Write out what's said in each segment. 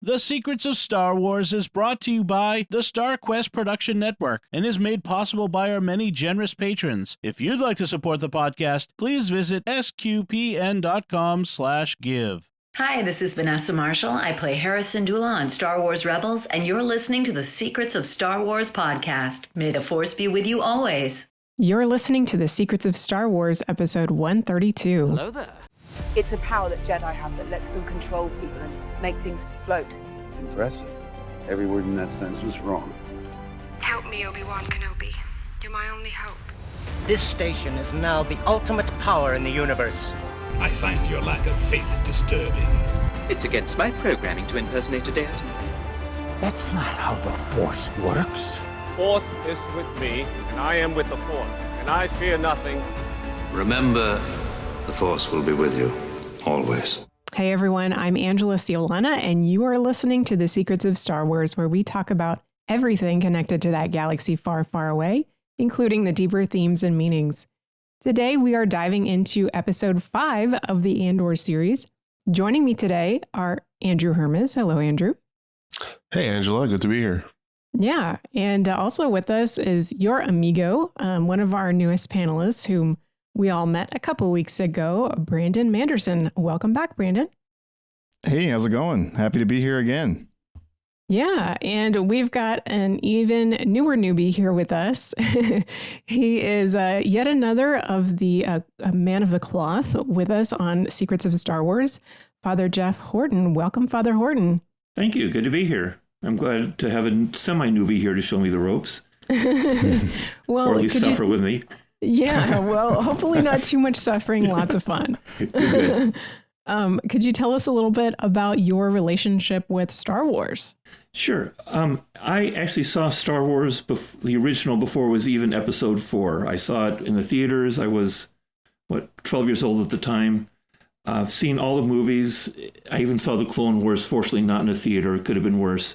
The Secrets of Star Wars is brought to you by the Star Quest Production Network and is made possible by our many generous patrons. If you'd like to support the podcast, please visit sqpn.com/give. Hi, this is Vanessa Marshall. I play Hera Syndulla on Star Wars Rebels, and you're listening to the Secrets of Star Wars podcast. May the Force be with you always. You're listening to the Secrets of Star Wars, episode 132. Hello there. It's a power that Jedi have that lets them control people and make things float. Impressive. Every word in that sentence was wrong. Help me, Obi-Wan Kenobi. You're my only hope. This station is now the ultimate power in the universe. I find your lack of faith disturbing. It's against my programming to impersonate a deity. That's not how the Force works. Force is with me, and I am with the Force, and I fear nothing. Remember, the Force will be with you, always. Hey everyone, I'm Angela Sealana, and you are listening to The Secrets of Star Wars, where we talk about everything connected to that galaxy far, far away, including the deeper themes and meanings. Today, we are diving into episode 5 of the Andor series. Joining me today are Andrew Hermiz. Hello, Andrew. Hey, Angela. Good to be here. Yeah. And also with us is your amigo, one of our newest panelists, whom we all met a couple weeks ago, Brandon Manderson. Welcome back, Brandon. Hey, how's it going? Happy to be here again. Yeah, and we've got an even newer newbie here with us. He is yet another of the man of the cloth with us on Secrets of Star Wars, Father Geoff Horton. Welcome, Father Horton. Thank you. Good to be here. I'm glad to have a semi-newbie here to show me the ropes. Well, or at least suffer with me. Yeah, well, hopefully not too much suffering, lots of fun. Good. Could you tell us a little bit about your relationship with Star Wars? Sure. I actually saw Star Wars, the original, before it was even episode 4. I saw it in the theaters. I was, 12 years old at the time. I've seen all the movies. I even saw the Clone Wars, fortunately not in a theater. It could have been worse.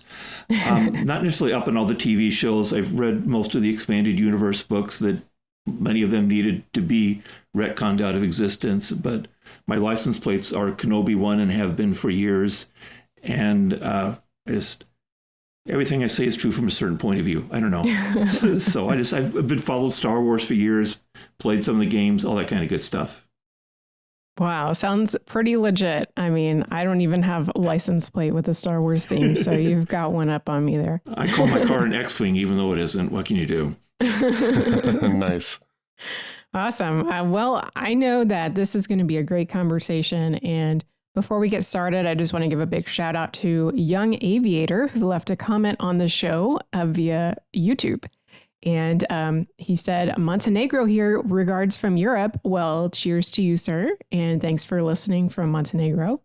Not necessarily up in all the TV shows. I've read most of the expanded universe books that many of them needed to be retconned out of existence. But my license plates are Kenobi 1 and have been for years. And everything I say is true from a certain point of view. I don't know. So I've been followed Star Wars for years, played some of the games, all that kind of good stuff. Wow, sounds pretty legit. I mean, I don't even have a license plate with a Star Wars theme, so you've got one up on me there. I call my car an X-Wing, even though it isn't. What can you do? Nice. Awesome. Well, I know that this is going to be a great conversation. And before we get started, I just want to give a big shout out to Young Aviator, who left a comment on the show via YouTube. And he said, Montenegro here, regards from Europe. Well, cheers to you, sir. And thanks for listening from Montenegro.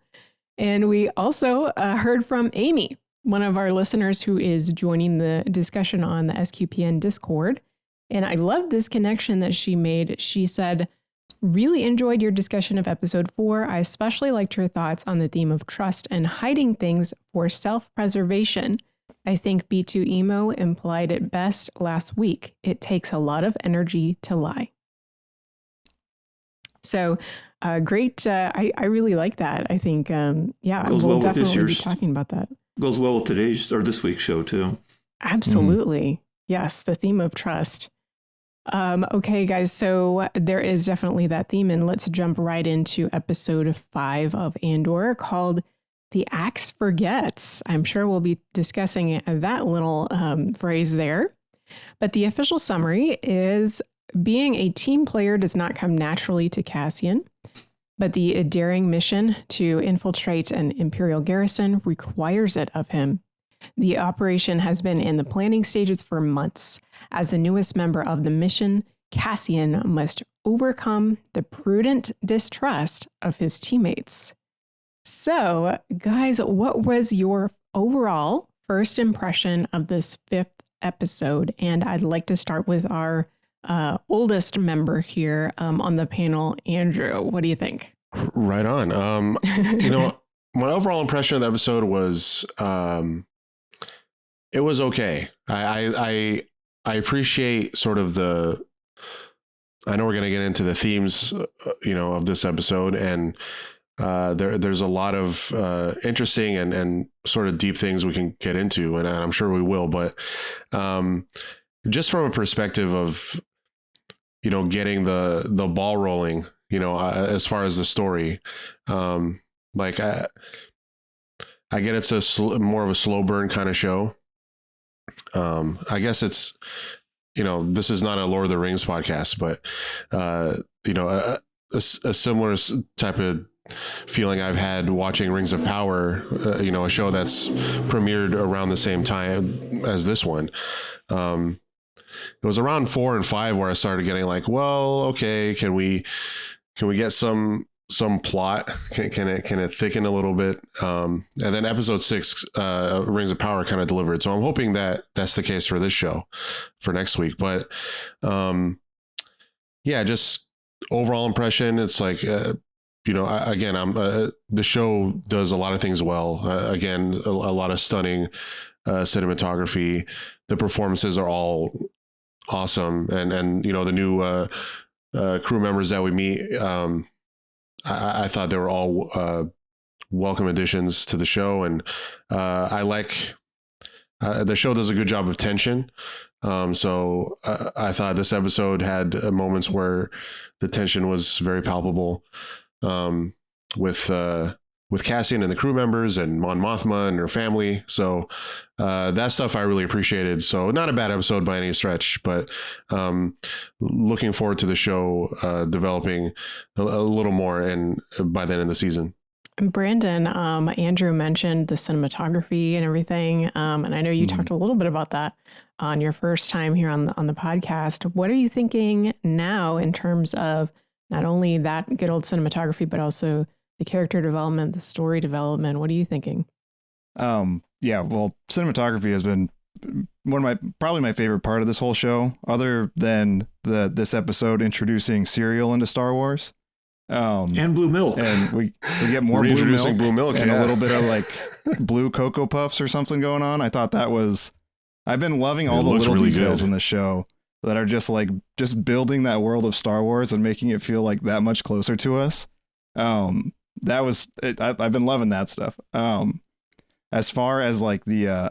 And we also heard from Amy, one of our listeners who is joining the discussion on the SQPN Discord. And I love this connection that she made. She said, really enjoyed your discussion of episode 4. I especially liked your thoughts on the theme of trust and hiding things for self-preservation. I think B2 Emo implied it best last week. It takes a lot of energy to lie. So great. I really like that. I think, we'll definitely be talking about that. Goes well with today's or this week's show, too. Absolutely. Yes, the theme of trust. Okay, guys, so there is definitely that theme, and let's jump right into episode 5 of Andor, called The Axe Forgets. I'm sure we'll be discussing that little phrase there. But the official summary is, being a team player does not come naturally to Cassian, but the daring mission to infiltrate an Imperial garrison requires it of him. The operation has been in the planning stages for months. As the newest member of the mission, Cassian must overcome the prudent distrust of his teammates. So, guys, what was your overall first impression of this 5th episode? And I'd like to start with our oldest member here on the panel, Andrew. What do you think? Right on. My overall impression of the episode was it was okay. I appreciate sort of I know we're going to get into the themes, of this episode, and there's a lot of interesting and sort of deep things we can get into, and I'm sure we will. But just from a perspective of, you know, getting the ball rolling, you know, as far as the story, like I get it's more of a slow burn kind of show. I guess it's, you know, this is not a Lord of the Rings podcast, but you know, a similar type of feeling I've had watching Rings of Power, you know, a show that's premiered around the same time as this one. It was around 4 and 5 where I started getting like, well, okay, can we get some plot? Can it thicken a little bit? And then episode 6, Rings of Power, kind of delivered. So I'm hoping that that's the case for this show for next week. But yeah, just overall impression. It's like, you know, again, the show does a lot of things well. Again, a lot of stunning cinematography. The performances are all awesome, and you know, the new crew members that we meet, I thought they were all welcome additions to the show, and I like the show does a good job of tension. So I thought this episode had moments where the tension was very palpable, with Cassian and the crew members and Mon Mothma and her family. So that stuff I really appreciated. So not a bad episode by any stretch, but looking forward to the show developing a little more by then in the season. Brandon, Andrew mentioned the cinematography and everything, and I know you talked a little bit about that on your first time here on the podcast. What are you thinking now in terms of not only that good old cinematography, but also the character development, the story development? What are you thinking? Yeah, well, cinematography has been probably my favorite part of this whole show, other than this episode introducing cereal into Star Wars. And blue milk. And we get more blue milk and a little bit of like blue Cocoa Puffs or something going on. I thought I've been loving all the little really details in the show that are just just building that world of Star Wars and making it feel like that much closer to us. That was it. I've been loving that stuff. As far as like my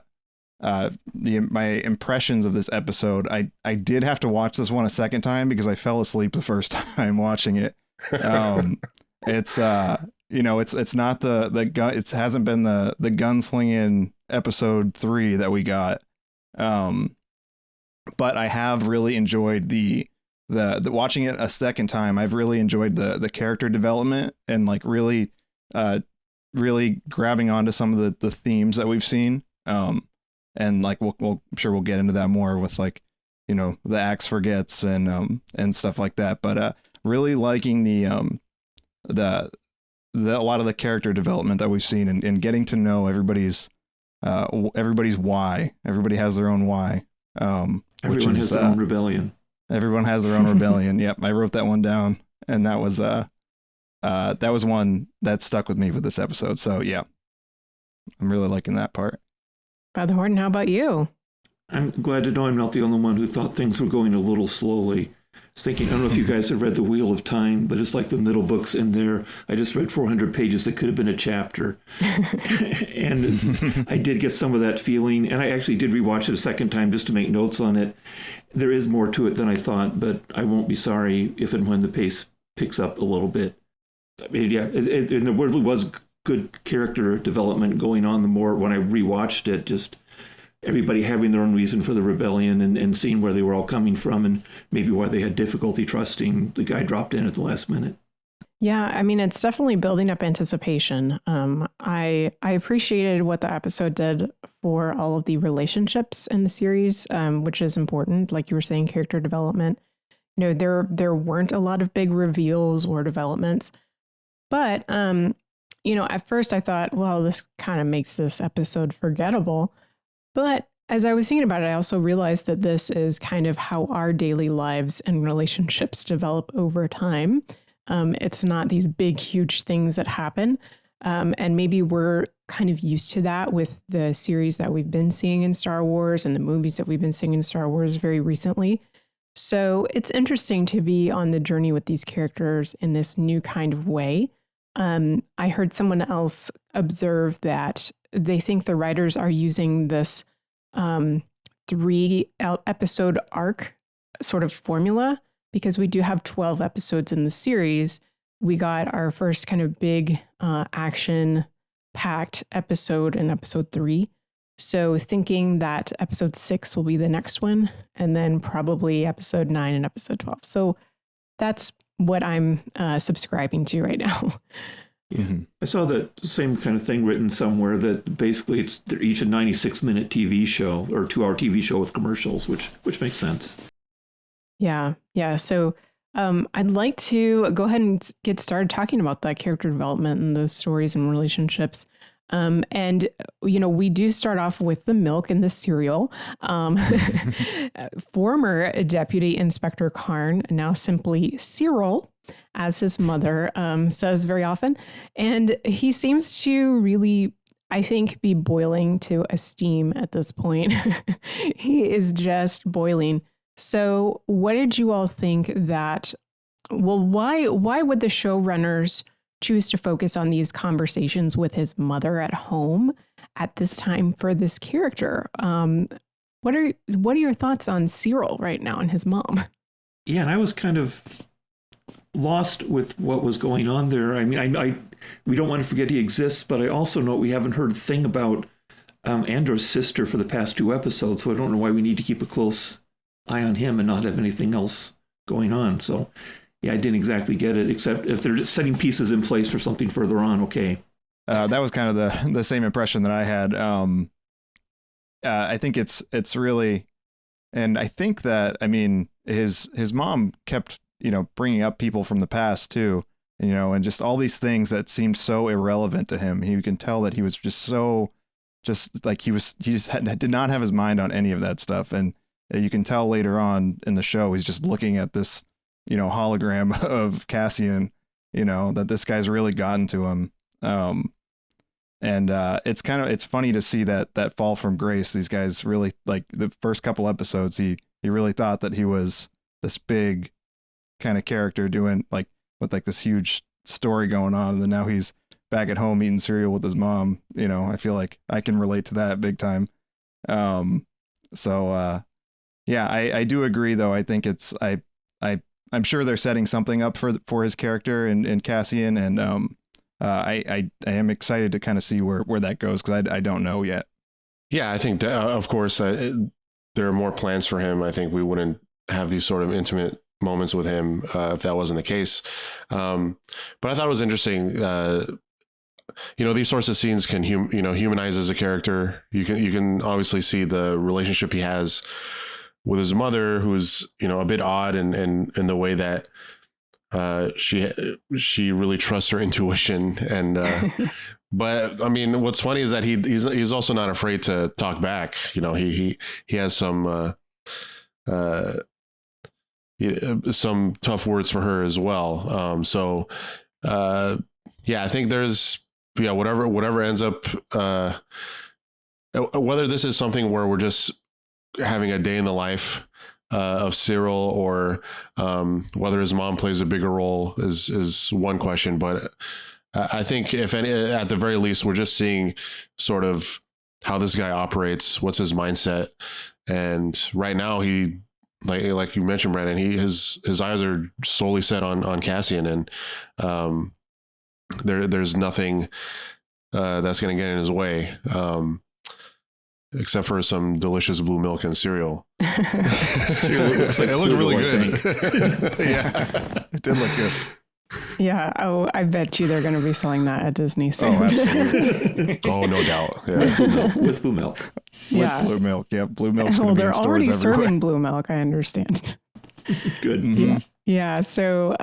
impressions of this episode, I did have to watch this one a second time because I fell asleep the first time watching it. It's you know, it's not the gun. It hasn't been the gunslinging episode 3 that we got. But I have really enjoyed the watching it a second time. I've really enjoyed the character development and like really grabbing onto some of the themes that we've seen. And like I'm sure we'll get into that more with like, you know, the axe forgets and stuff like that. But really liking a lot of the character development that we've seen and getting to know everybody's why. Everybody has their own why. Everyone has their own rebellion. Everyone has their own rebellion. Yep, I wrote that one down, and that was one that stuck with me for this episode. So yeah, I'm really liking that part. Father Horton, how about you? I'm glad to know I'm not the only one who thought things were going a little slowly. I was thinking, I don't know if you guys have read The Wheel of Time, but it's like the middle books in there. I just read 400 pages that could have been a chapter. And I did get some of that feeling. And I actually did rewatch it a second time just to make notes on it. There is more to it than I thought, but I won't be sorry if and when the pace picks up a little bit. I mean, yeah, and there really was good character development going on the more when I rewatched it, just everybody having their own reason for the rebellion and seeing where they were all coming from and maybe why they had difficulty trusting the guy dropped in at the last minute. Yeah, I mean, it's definitely building up anticipation. I appreciated what the episode did for all of the relationships in the series, which is important. Like you were saying, character development. You know, there weren't a lot of big reveals or developments, but you know, at first I thought, well, this kind of makes this episode forgettable. But as I was thinking about it, I also realized that this is kind of how our daily lives and relationships develop over time. It's not these big, huge things that happen. And maybe we're kind of used to that with the series that we've been seeing in Star Wars and the movies that we've been seeing in Star Wars very recently. So it's interesting to be on the journey with these characters in this new kind of way. I heard someone else observe that they think the writers are using this 3-episode arc sort of formula, because we do have 12 episodes in the series. We got our first kind of big action-packed episode in episode 3. So thinking that episode 6 will be the next one, and then probably episode 9 and episode 12. So that's what I'm subscribing to right now. Yeah. I saw that same kind of thing written somewhere, that basically they're each a 96-minute TV show or 2-hour TV show with commercials, which makes sense. Yeah. So I'd like to go ahead and get started talking about that character development and those stories and relationships. And, we do start off with the milk and the cereal. Former Deputy Inspector Karn, now simply Cyril, as his mother says very often. And he seems to really, I think, be boiling to a steam at this point. He is just boiling. So what did you all think that, why would the showrunners choose to focus on these conversations with his mother at home at this time for this character? What are your thoughts on Cyril right now and his mom? Yeah, and I was kind of lost with what was going on there. I mean, we don't want to forget he exists, but I also know we haven't heard a thing about Andor's sister for the past 2 episodes, so I don't know why we need to keep a close eye on him and not have anything else going on. So yeah, I didn't exactly get it, except if they're just setting pieces in place for something further on, okay. That was kind of the same impression that I had. I think it's really, and I think that, I mean, his mom kept, bringing up people from the past too, and just all these things that seemed so irrelevant to him. You can tell that he was just like he just did not have his mind on any of that stuff. And you can tell later on in the show, he's just looking at this, hologram of Cassian, that this guy's really gotten to him. It's funny to see that fall from grace. These guys really, like, the first couple episodes, he really thought that he was this big kind of character doing with this huge story going on. And then now he's back at home eating cereal with his mom. I feel like I can relate to that big time. Yeah, I do agree though. I think I'm sure they're setting something up for his character and Cassian, and I am excited to kind of see where that goes, because I don't know yet. Yeah, I think of course there are more plans for him. I think we wouldn't have these sort of intimate moments with him if that wasn't the case. But I thought it was interesting. These sorts of scenes can humanize as a character. You can obviously see the relationship he has with his mother, who's a bit odd in the way that she really trusts her intuition, and but I mean, what's funny is that he's also not afraid to talk back. He has some tough words for her as well. Yeah, I think there's whatever ends up, whether this is something where we're just having a day in the life of Cyril, or whether his mom plays a bigger role is one question. But I think at the very least, we're just seeing sort of how this guy operates, what's his mindset. And right now he, like you mentioned, Brandon, his eyes are solely set on Cassian, and there's nothing that's going to get in his way. Except for some delicious blue milk and cereal. It looked really good. Yeah, it did look good. Yeah. Oh, I bet you they're going to be selling that at Disney soon. Oh, absolutely. Oh, no doubt. Yeah. With blue milk. Yeah. With blue milk. Yeah, blue milk's well, going to be they're in stores already everywhere. serving blue milk, I understand. Good. Mm-hmm. Yeah. So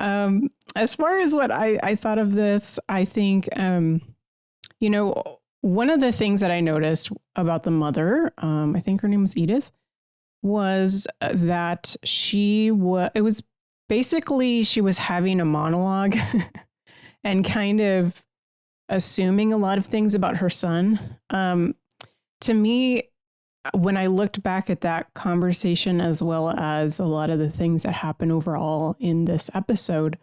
as far as what I thought of this, I think, one of the things that I noticed about the mother, I think her name was Edith, was that she was having a monologue and kind of assuming a lot of things about her son. To me, when I looked back at that conversation, as well as a lot of the things that happen overall in this episode,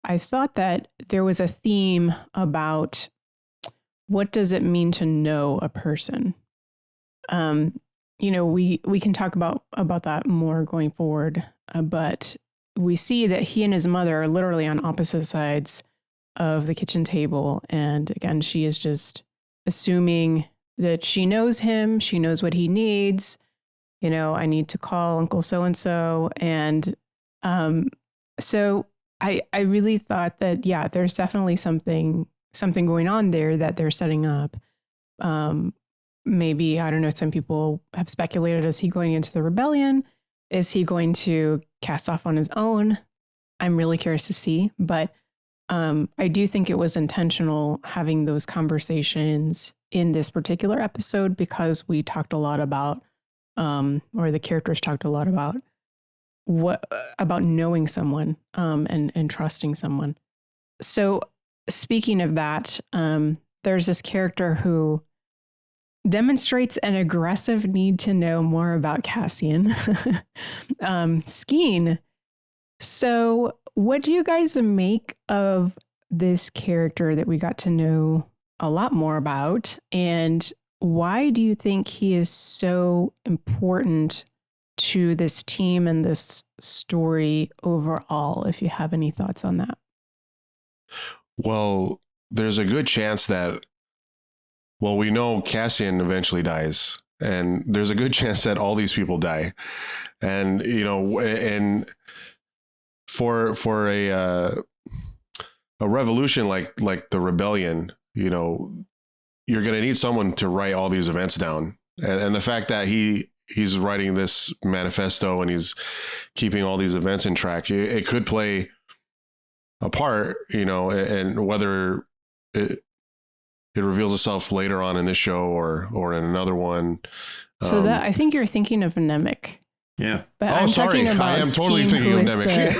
I thought that there was a theme about what does it mean to know a person. We can talk about that more going forward, but we see that he and his mother are literally on opposite sides of the kitchen table. And again, she is just assuming that she knows him. She knows what he needs. I need to call Uncle so-and-so. And so I really thought that, yeah, there's definitely something going on there that they're setting up. Maybe, I don't know, some people have speculated, is he going into the rebellion? Is he going to cast off on his own? I'm really curious to see. But I do think it was intentional having those conversations in this particular episode, because we talked a lot about, or the characters talked a lot about about knowing someone and trusting someone. So speaking of that, there's this character who demonstrates an aggressive need to know more about Cassian, Skeen. So what do you guys make of this character that we got to know a lot more about? And why do you think he is so important to this team and this story overall, if you have any thoughts on that? Well, there's a good chance that, we know Cassian eventually dies, and there's a good chance that all these people die. And, and for a revolution like the rebellion, you're going to need someone to write all these events down. And the fact that he's writing this manifesto and he's keeping all these events in track, it could play a part, and whether it reveals itself later on in this show or in another one. So that, I think you're thinking of Nemec. Yeah. But I'm talking about I am totally thinking of Nemec.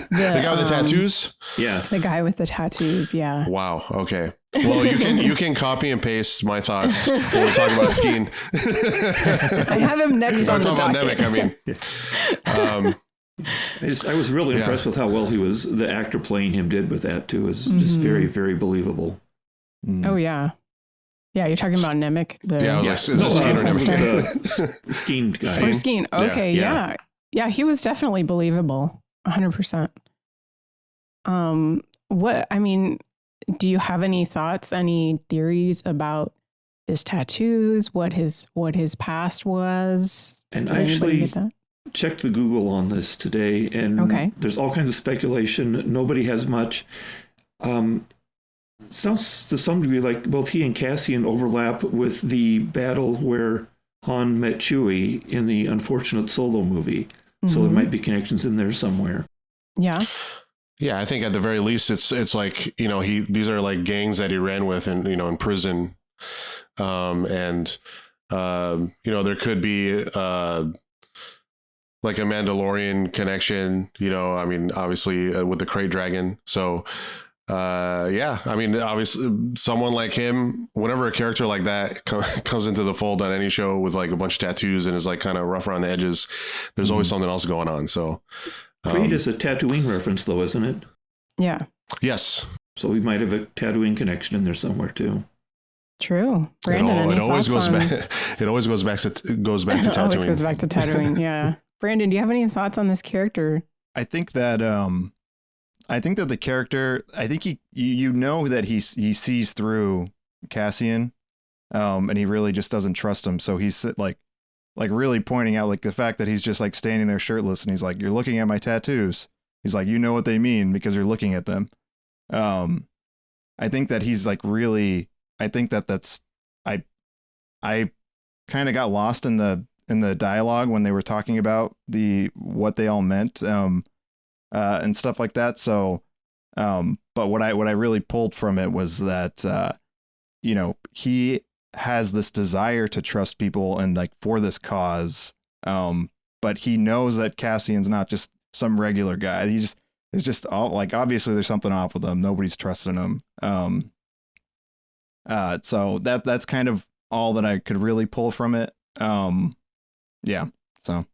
The guy with the tattoos? Yeah. The guy with the tattoos, yeah. Wow. Okay. Well, you can copy and paste my thoughts when we're talking about Skeen. I have him next on the docket. Nemec, I was really impressed with how well the actor playing him did with that too. It was just very, very believable. Oh yeah. Yeah, you're talking about Nemec. Is it Skeen or Nemec? Skeen guy. For Skeen. Okay, yeah. Yeah, he was definitely believable. 100%. Do you have any thoughts, any theories about his tattoos, what his past was? And I actually checked the Google on this today, and there's all kinds of speculation. Nobody has much. Sounds to some degree like both he and Cassian overlap with the battle where Han met Chewie in the Unfortunate Solo movie. Mm-hmm. So there might be connections in there somewhere. Yeah. Yeah, I think at the very least it's like, these are like gangs that he ran with in prison. There could be like a Mandalorian connection, obviously with the Krayt Dragon. So obviously someone like him, whenever a character like that comes into the fold on any show with like a bunch of tattoos and is like kind of rough around the edges, there's always something else going on. So Krayt is a Tatooine reference though, isn't it? Yeah. Yes. So we might have a Tatooine connection in there somewhere too. True. Brandon, it always goes back to Tatooine. It always goes back to Tatooine. Yeah. Brandon, do you have any thoughts on this character? I think that the character, I think that he sees through Cassian, and he really just doesn't trust him. So he's like really pointing out like the fact that he's just like standing there shirtless, and he's like, "You're looking at my tattoos." He's like, "You know what they mean because you're looking at them." I think that he's like really. I think that's. I kind of got lost in the dialogue when they were talking about what they all meant. And stuff like that. So, but what I really pulled from it was that, he has this desire to trust people and like for this cause. But he knows that Cassian's not just some regular guy. It's just all like, obviously there's something off with him. Nobody's trusting him. So that's kind of all that I could really pull from it. Yeah. So.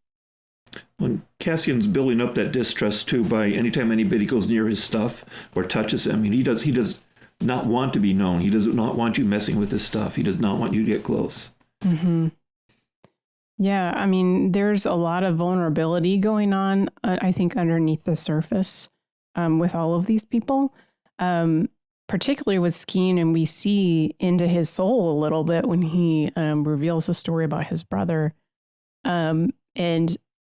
When Cassian's building up that distrust too by anytime anybody goes near his stuff or touches him, I mean, he does not want to be known. He does not want you messing with his stuff. He does not want you to get close. Mm-hmm. Yeah, I mean, there's a lot of vulnerability going on, I think, underneath the surface with all of these people, particularly with Skeen, and we see into his soul a little bit when he reveals the story about his brother. And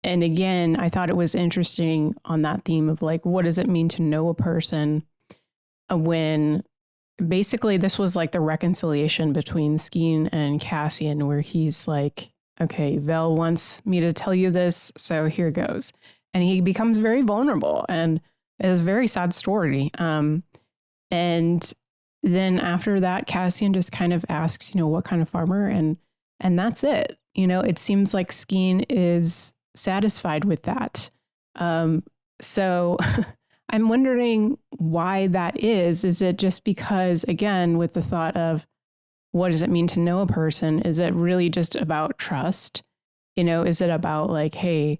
again, I thought it was interesting on that theme of like, what does it mean to know a person when basically this was like the reconciliation between Skeen and Cassian, where he's like, okay, Vel wants me to tell you this, so here goes. And he becomes very vulnerable, and it's a very sad story. And then after that, Cassian just kind of asks, what kind of farmer? And that's it. It seems like Skeen is satisfied with that. So I'm wondering why that is. Is it just because, again, with the thought of, what does it mean to know a person? Is it really just about trust? Is it about like, hey,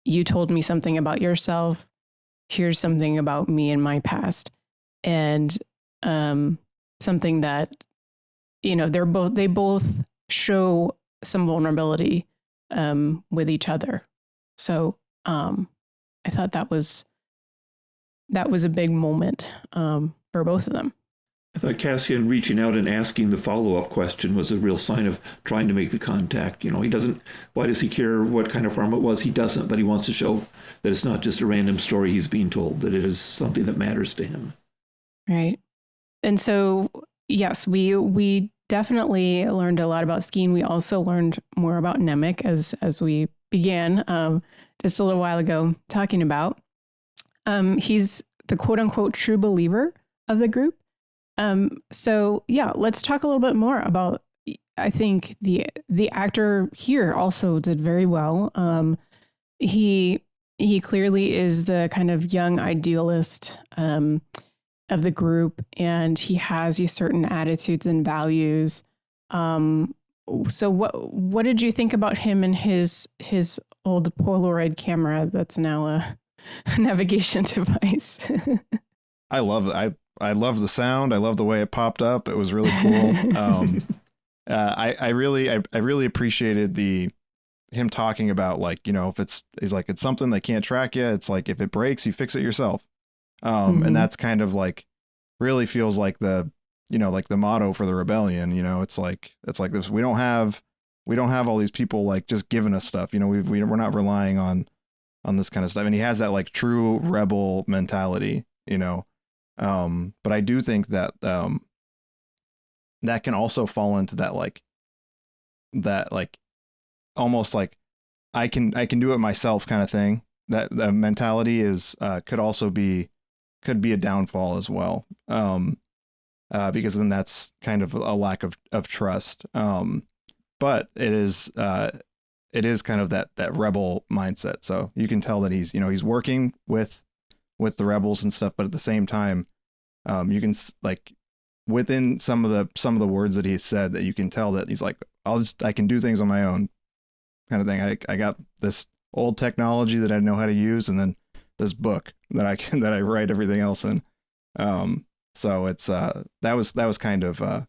you told me something about yourself. Here's something about me and my past. And something that, they both show some vulnerability with each other. So I thought that was a big moment for both of them. I thought Cassian reaching out and asking the follow-up question was a real sign of trying to make the contact. He doesn't, why does he care what kind of farm it was? He doesn't, but he wants to show that it's not just a random story he's being told, that it is something that matters to him. Right. And so, yes, we definitely learned a lot about Skeen. We also learned more about Nemik as we began just a little while ago talking about. He's the quote-unquote true believer of the group. So yeah, let's talk a little bit more about, I think the actor here also did very well. He clearly is the kind of young idealist, of the group, and he has these certain attitudes and values. So what did you think about him and his old Polaroid camera that's now a navigation device? I love it. I love the sound. I love the way it popped up. It was really cool. I really appreciated him talking about like, if he's like, it's something they can't track you. It's like, if it breaks, you fix it yourself. And that's kind of like, really feels like the motto for the rebellion. It's like this. We don't have all these people like just giving us stuff. We're not relying on this kind of stuff. And he has that like true rebel mentality, but I do think that that can also fall into that almost like I can do it myself kind of thing. That the mentality is could be a downfall as well, because then that's kind of a lack of trust. But it is kind of that rebel mindset. So you can tell that he's working with the rebels and stuff, but at the same time, you can like within some of the words that he said that you can tell that he's like, I can do things on my own kind of thing. I got this old technology that I know how to use, and then this book that I write everything else in. So it's that was kind of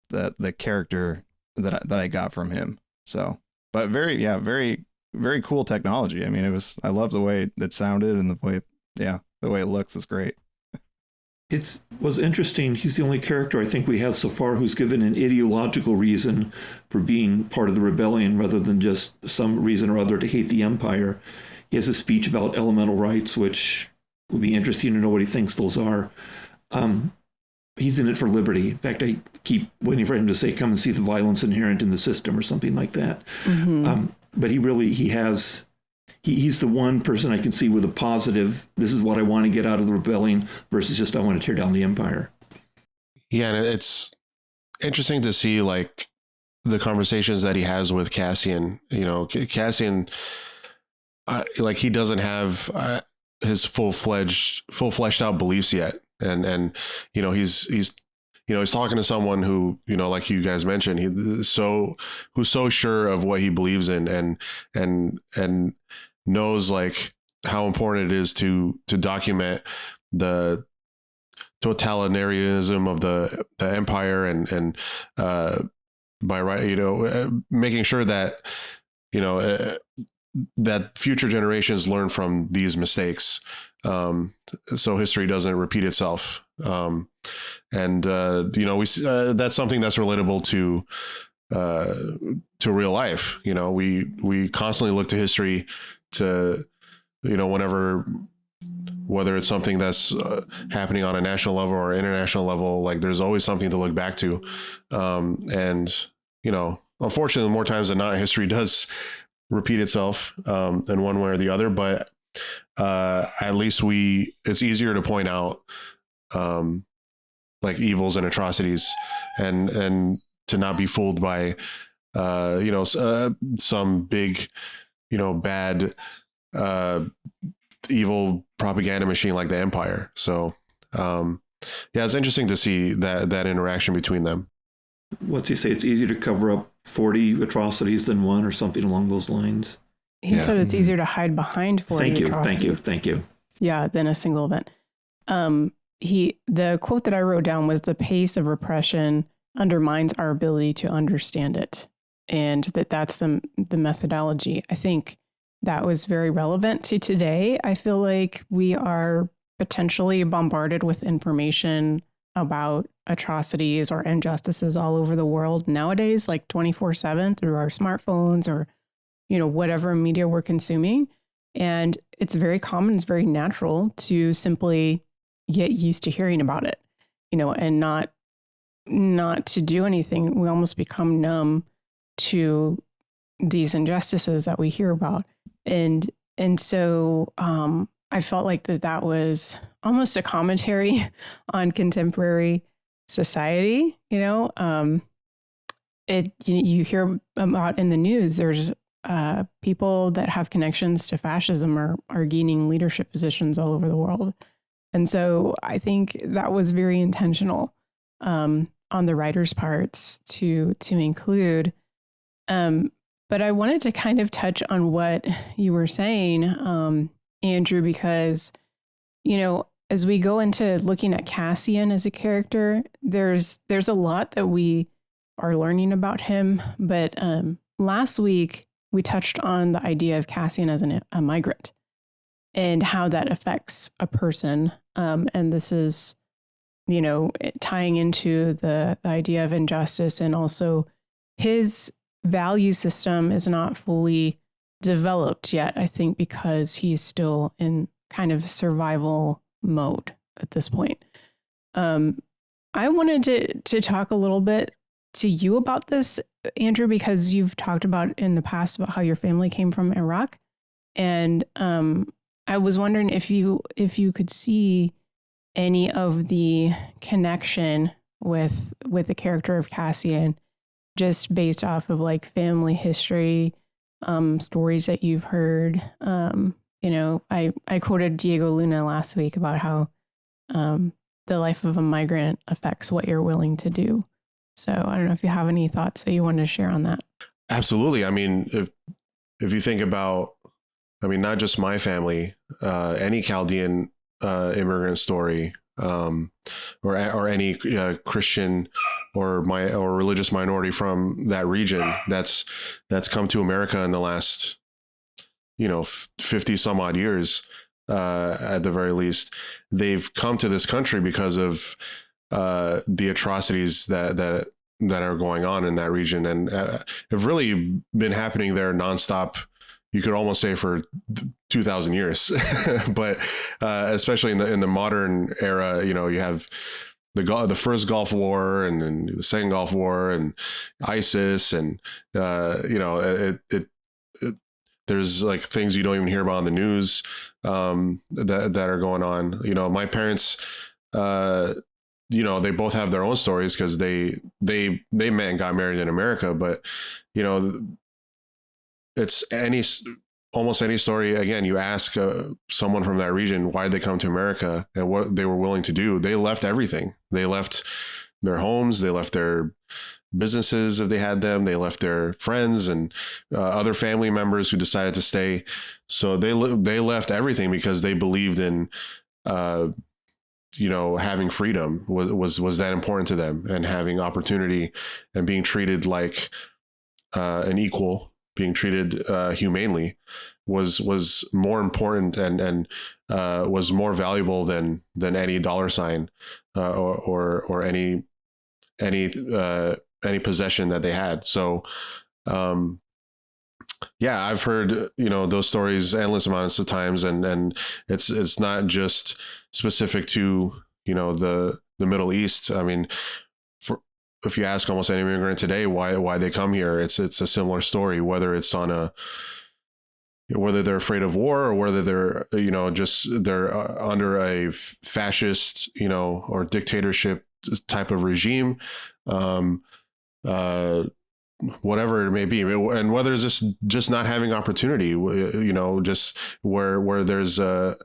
the character that I got from him. So, but very very cool technology. I mean, I love the way it sounded, and the way it looks is great. It was interesting. He's the only character I think we have so far who's given an ideological reason for being part of the rebellion rather than just some reason or other to hate the Empire. He has a speech about elemental rights, which would be interesting to know what he thinks those are. He's in it for liberty. In fact, I keep waiting for him to say, come and see the violence inherent in the system or something like that. Mm-hmm. But he's the one person I can see with a positive, this is what I want to get out of the rebellion versus just I want to tear down the Empire. Yeah, and it's interesting to see like the conversations that he has with Cassian. Cassian, like he doesn't have his full fleshed out beliefs yet, and he's he's talking to someone who, like you guys mentioned, who's so sure of what he believes in and knows like how important it is to document the totalitarianism of the empire and by making sure that that future generations learn from these mistakes, so history doesn't repeat itself. We that's something that's relatable to real life. We constantly look to history to whether it's something that's happening on a national level or international level, like there's always something to look back to. Unfortunately, more times than not, history does repeat itself in one way or the other, but at least it's easier to point out like evils and atrocities and to not be fooled by some big bad evil propaganda machine like the Empire. So it's interesting to see that interaction between them. What's he say? It's easier to cover up 40 atrocities than one, or something along those lines. He said it's easier to hide behind 40 atrocities. Thank you. Yeah, than a single event. The quote that I wrote down was, "The pace of repression undermines our ability to understand it," and that's the methodology. I think that was very relevant to today. I feel like we are potentially bombarded with information about atrocities or injustices all over the world nowadays, like 24/7 through our smartphones or, whatever media we're consuming. And it's very common, it's very natural to simply get used to hearing about it, and not to do anything. We almost become numb to these injustices that we hear about. And so I felt like that was almost a commentary on contemporary society. You hear about in the news, there's people that have connections to fascism are gaining leadership positions all over the world. And so I think that was very intentional on the writer's parts to include. But I wanted to kind of touch on what you were saying, Andrew, because, as we go into looking at Cassian as a character, there's a lot that we are learning about him. But last week, we touched on the idea of Cassian as a migrant and how that affects a person. And this is, tying into the idea of injustice, and also his value system is not fully developed yet, I think, because he's still in kind of survival mode at this point. I wanted to talk a little bit to you about this, Andrew, because you've talked about in the past about how your family came from Iraq. And I was wondering if you could see any of the connection with the character of Cassian, just based off of like family history, stories that you've heard. I quoted Diego Luna last week about how the life of a migrant affects what you're willing to do. So I don't know if you have any thoughts that you wanted to share on that. Absolutely. I mean, if you think about, not just my family, any Chaldean immigrant story, or any Christian or religious minority from that region that's come to America in the last 50 some odd years, at the very least, they've come to this country because of the atrocities that are going on in that region, and have really been happening there nonstop. You could almost say for 2,000 years, but especially in the modern era, you have the first Gulf War and then the second Gulf War and ISIS, and there's like things you don't even hear about on the news that are going on. My parents, they both have their own stories because they met and got married in America, but it's almost any story. Again, you ask someone from that region why they come to America and what they were willing to do. They left everything. They left their homes, they left their businesses if they had them, they left their friends and other family members who decided to stay. So they left everything because they believed in having freedom was that important to them, and having opportunity and being treated like an equal, being treated humanely was more important and was more valuable than any dollar sign or any possession that they had. So I've heard those stories endless amounts of times, and it's not just specific to the Middle East. I mean, if you ask almost any immigrant today why they come here, it's a similar story, whether it's whether they're afraid of war, or whether they're they're under a fascist or dictatorship type of regime, whatever it may be, and whether it's just not having opportunity, just where there's the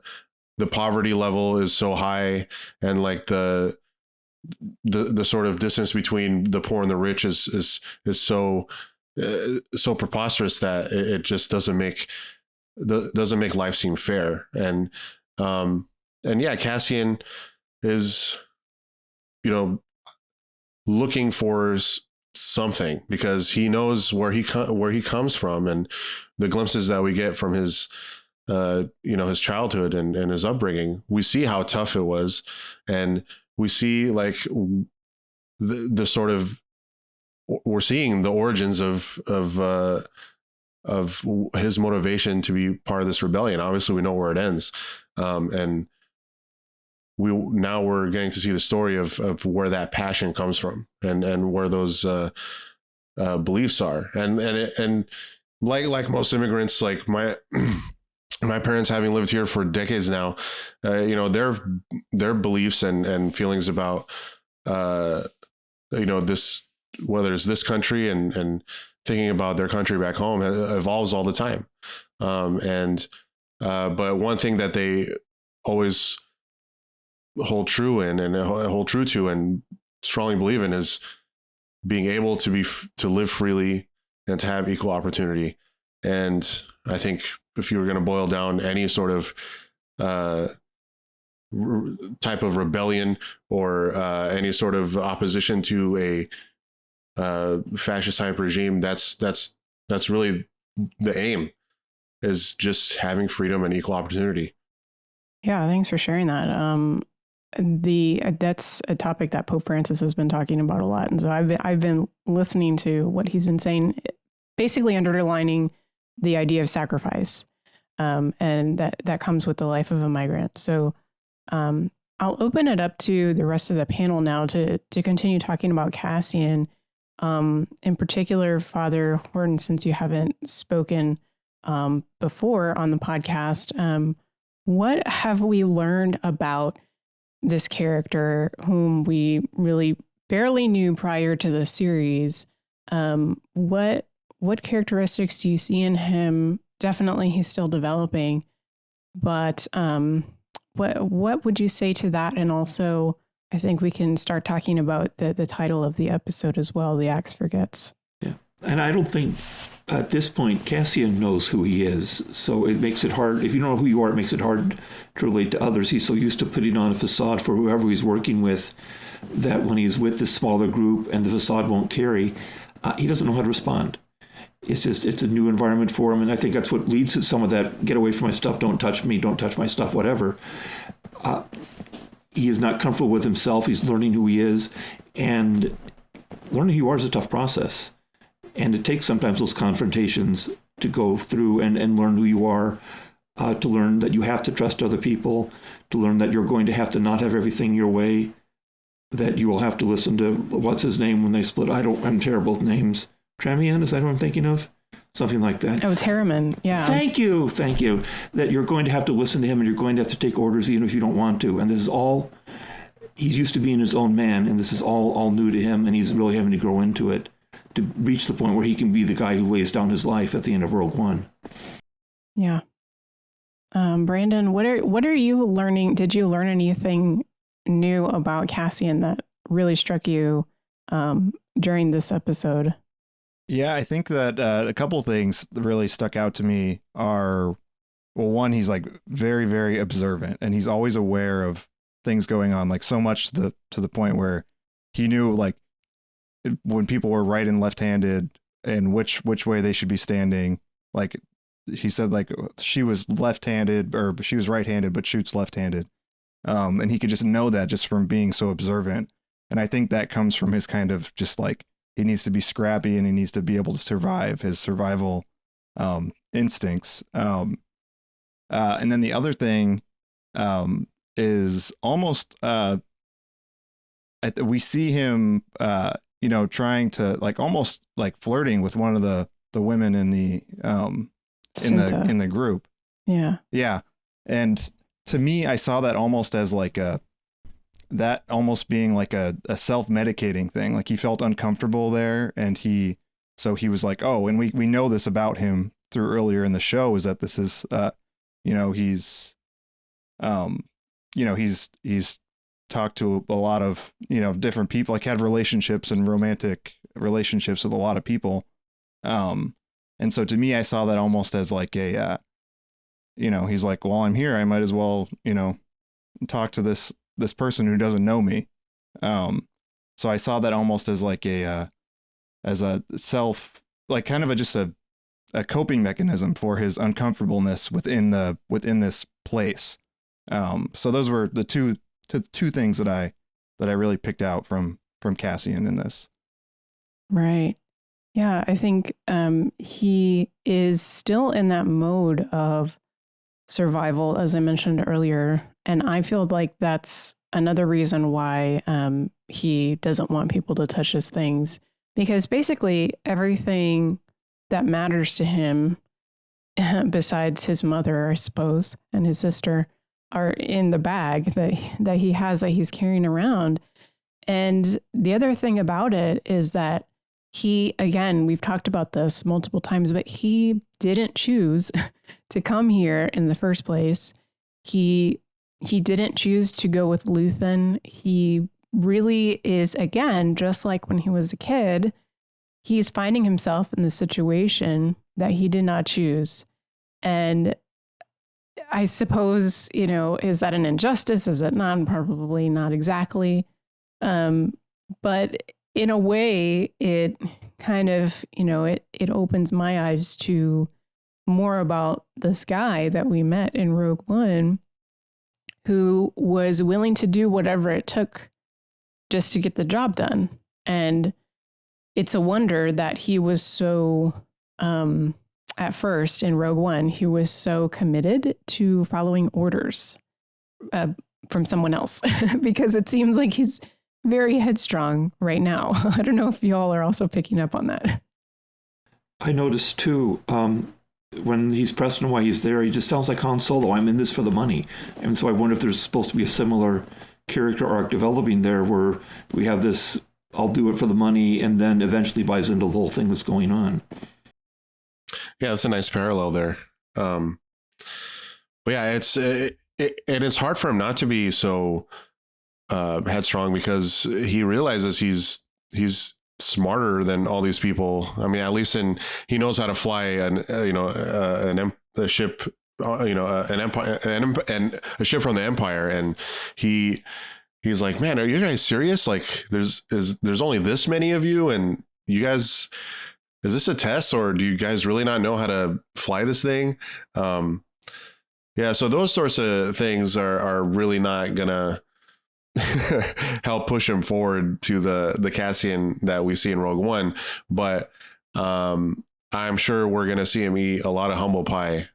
poverty level is so high, and like the sort of distance between the poor and the rich is so preposterous that it just doesn't make life seem fair. And Cassian is looking for something, because he knows where he comes from, and the glimpses that we get from his his childhood and his upbringing, we see how tough it was, and we see like the sort of, we're seeing the origins of his motivation to be part of this rebellion. Obviously, we know where it ends, and we're getting to see the story of where that passion comes from, and where those beliefs are, and like most immigrants, like my parents, having lived here for decades now, their beliefs and feelings about this, whether it's this country and thinking about their country back home, evolves all the time. But one thing that they always hold true to and strongly believe in is being able to live freely and to have equal opportunity. And I think if you were going to boil down any sort of type of rebellion or any sort of opposition to a fascist type regime, that's really the aim, is just having freedom and equal opportunity. Yeah, thanks for sharing that. That's a topic that Pope Francis has been talking about a lot, and so I've been listening to what he's been saying, basically underlining the idea of sacrifice, and that comes with the life of a migrant. So I'll open it up to the rest of the panel now to continue talking about Cassian. In particular, Father Horton, since you haven't spoken before on the podcast, what have we learned about this character whom we really barely knew prior to the series? What characteristics do you see in him? Definitely he's still developing, but what would you say to that? And also, I think we can start talking about the title of the episode as well, The Axe Forgets. Yeah, and I don't think at this point Cassian knows who he is, so it makes it hard. If you don't know who you are, it makes it hard to relate to others. He's so used to putting on a facade for whoever he's working with that when he's with this smaller group and the facade won't carry, he doesn't know how to respond. It's a new environment for him, and I think that's what leads to some of that, get away from my stuff, don't touch me, don't touch my stuff, whatever. He is not comfortable with himself. He's learning who he is, and learning who you are is a tough process. And it takes sometimes those confrontations to go through and learn who you are, to learn that you have to trust other people, to learn that you're going to have to not have everything your way, that you will have to listen to, what's his name when they split? I'm terrible with names. Tramian, is that who I'm thinking of? Something like that. Oh, Terriman, yeah. Thank you. That you're going to have to listen to him, and you're going to have to take orders even if you don't want to. And this is all, he's used to being his own man, and this is all new to him, and he's really having to grow into it to reach the point where he can be the guy who lays down his life at the end of Rogue One. Yeah. Brandon, what are you learning? Did you learn anything new about Cassian that really struck you during this episode? Yeah, I think that a couple things that really stuck out to me are, well, one, he's like very, very observant, and he's always aware of things going on, like so much to the point where he knew like when people were right and left-handed and which way they should be standing. Like he said, like she was left-handed or she was right-handed, but shoots left-handed. And he could just know that just from being so observant. And I think that comes from his kind of just like, he needs to be scrappy and he needs to be able to survive, his survival instincts. And then the other thing is almost, we see him, trying to like almost like flirting with one of the women in the in the group. Yeah. Yeah. And to me, I saw that almost as like that almost being like a self-medicating thing. Like he felt uncomfortable there, and he was like, oh, and we know this about him through earlier in the show, is that this is he's talked to a lot of different people, like had relationships and romantic relationships with a lot of people, and so to me, I saw that almost as like a he's like, well, I'm here, I might as well talk to this person who doesn't know me. So I saw that almost as like as a self, like kind of just a coping mechanism for his uncomfortableness within this place. So those were the two things that I really picked out from Cassian in this. Right. Yeah, I think he is still in that mode of survival, as I mentioned earlier. And I feel like that's another reason why he doesn't want people to touch his things, because basically everything that matters to him, besides his mother, I suppose, and his sister, are in the bag that he has, that he's carrying around. And the other thing about it is that he, again, we've talked about this multiple times, but he didn't choose to come here in the first place. He didn't choose to go with Luthen. He really is, again, just like when he was a kid, he's finding himself in the situation that he did not choose. And I suppose, is that an injustice? Is it not? Probably not exactly. But in a way, it kind of, it opens my eyes to more about this guy that we met in Rogue One, who was willing to do whatever it took just to get the job done. And it's a wonder that he was so, at first in Rogue One, he was so committed to following orders from someone else, because it seems like he's very headstrong right now. I don't know if y'all are also picking up on that. I noticed too, when he's pressing why he's there, he just sounds like Han Solo. I'm in this for the money. And so I wonder if there's supposed to be a similar character arc developing there, where we have this, I'll do it for the money, and then eventually buys into the whole thing that's going on. Yeah, that's a nice parallel there. But yeah, it's hard for him not to be so headstrong, because he realizes he's smarter than all these people. I mean, at least he knows how to fly a ship, an empire and a ship from the Empire, and he's like, man, are you guys serious? Like, there's only this many of you, and you guys, is this a test, or do you guys really not know how to fly this thing? Yeah, so those sorts of things are really not gonna help push him forward to the Cassian that we see in Rogue One. But I'm sure we're gonna see him eat a lot of humble pie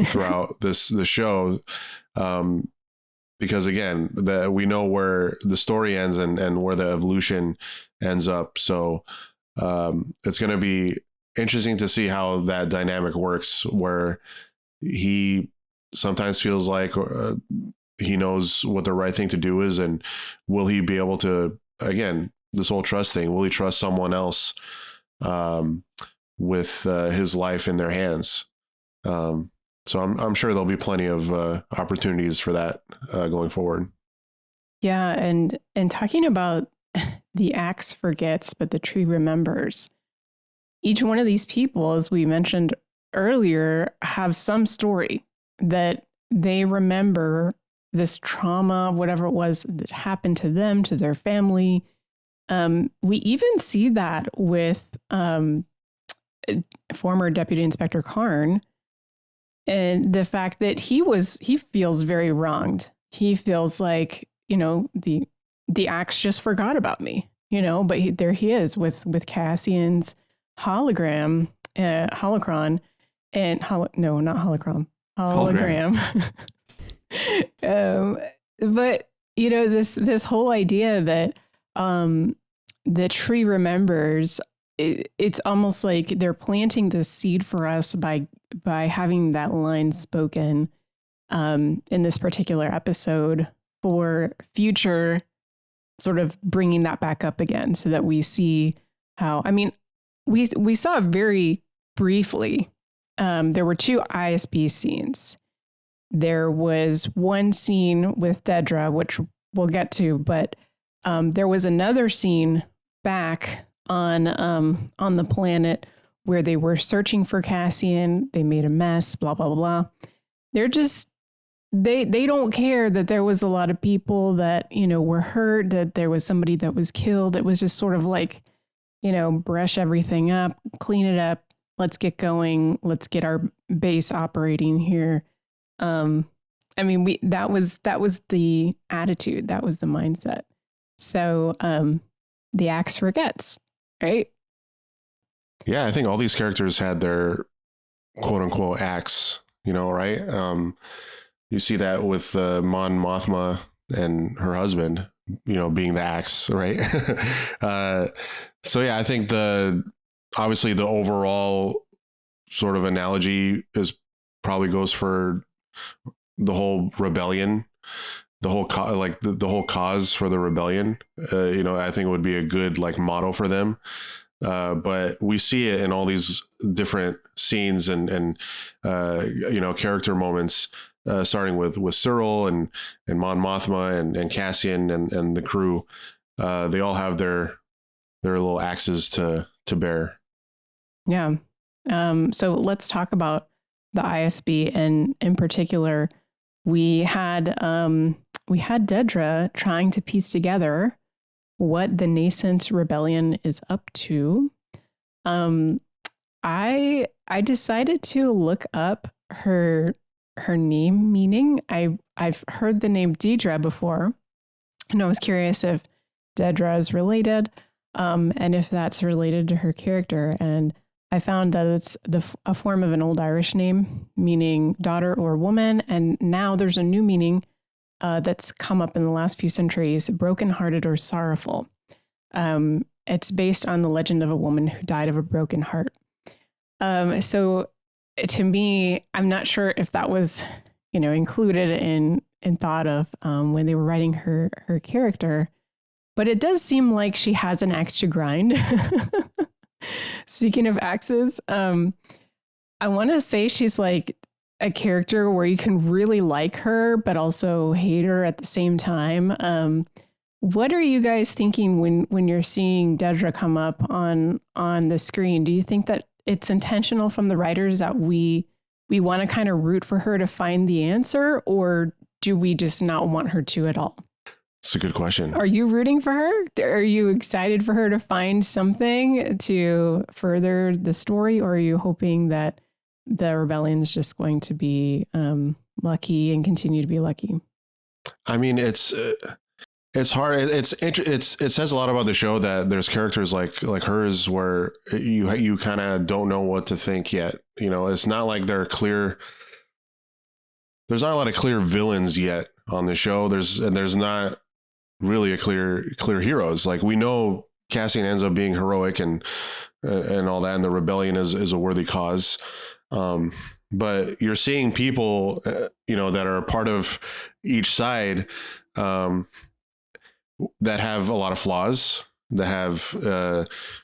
throughout the show, because again, we know where the story ends and where the evolution ends up. So it's going to be interesting to see how that dynamic works, where he sometimes feels like he knows what the right thing to do is, and will he be able to, again, this whole trust thing, will he trust someone else with his life in their hands? So I'm sure there'll be plenty of opportunities for that going forward. Yeah, and talking about the axe forgets, but the tree remembers. Each one of these people, as we mentioned earlier, have some story that they remember this trauma, whatever it was that happened to them, to their family. We even see that with former Deputy Inspector Karn, and the fact that he feels very wronged. He feels like, the axe just forgot about me, but there he is with Cassian's holocron, and not holocron, hologram. But this whole idea that the tree remembers, it's almost like they're planting this seed for us by having that line spoken in this particular episode for future sort of bringing that back up again, so that we see how, we saw very briefly, there were 2 ISB scenes. There was one scene with Dedra, which we'll get to, but there was another scene back on the planet where they were searching for Cassian. They made a mess, blah, blah, blah. They're just, they don't care that there was a lot of people that, were hurt, that there was somebody that was killed. It was just sort of like, brush everything up, clean it up. Let's get going. Let's get our base operating here. That was the attitude. That was the mindset. So, the axe forgets, right? Yeah, I think all these characters had their quote unquote axe, right? You see that with Mon Mothma and her husband, being the axe, right? So yeah, I think obviously the overall sort of analogy probably goes for the whole rebellion, the whole the whole cause for the rebellion. I think it would be a good motto for them. But we see it in all these different scenes and character moments, starting with Cyril and Mon Mothma and Cassian and the crew. They all have their little axes to bear. Yeah. So let's talk about the ISB, and in particular, we had Dedra trying to piece together what the nascent rebellion is up to. I decided to look up her name meaning. I've heard the name Dedra before, and I was curious if Dedra is related, and if that's related to her character. And I found that it's a form of an old Irish name meaning daughter or woman, and now there's a new meaning that's come up in the last few centuries: brokenhearted or sorrowful. It's based on the legend of a woman who died of a broken heart. So to me, I'm not sure if that was, included in thought of when they were writing her character, but it does seem like she has an axe to grind. Speaking of axes, I want to say she's like a character where you can really like her, but also hate her at the same time. What are you guys thinking when you're seeing Dedra come up on the screen? Do you think that it's intentional from the writers that we want to kind of root for her to find the answer, or do we just not want her to at all? It's a good question. Are you rooting for her? Are you excited for her to find something to further the story, or are you hoping that the rebellion is just going to be lucky and continue to be lucky? It's hard. It says a lot about the show that there's characters like hers where you kind of don't know what to think yet. It's not like they're clear. There's not a lot of clear villains yet on the show. There's not really a clear heroes. Like, we know Cassian ends up being heroic and all that, and the rebellion is a worthy cause. But you're seeing people, that are a part of each side, that have a lot of flaws, that have,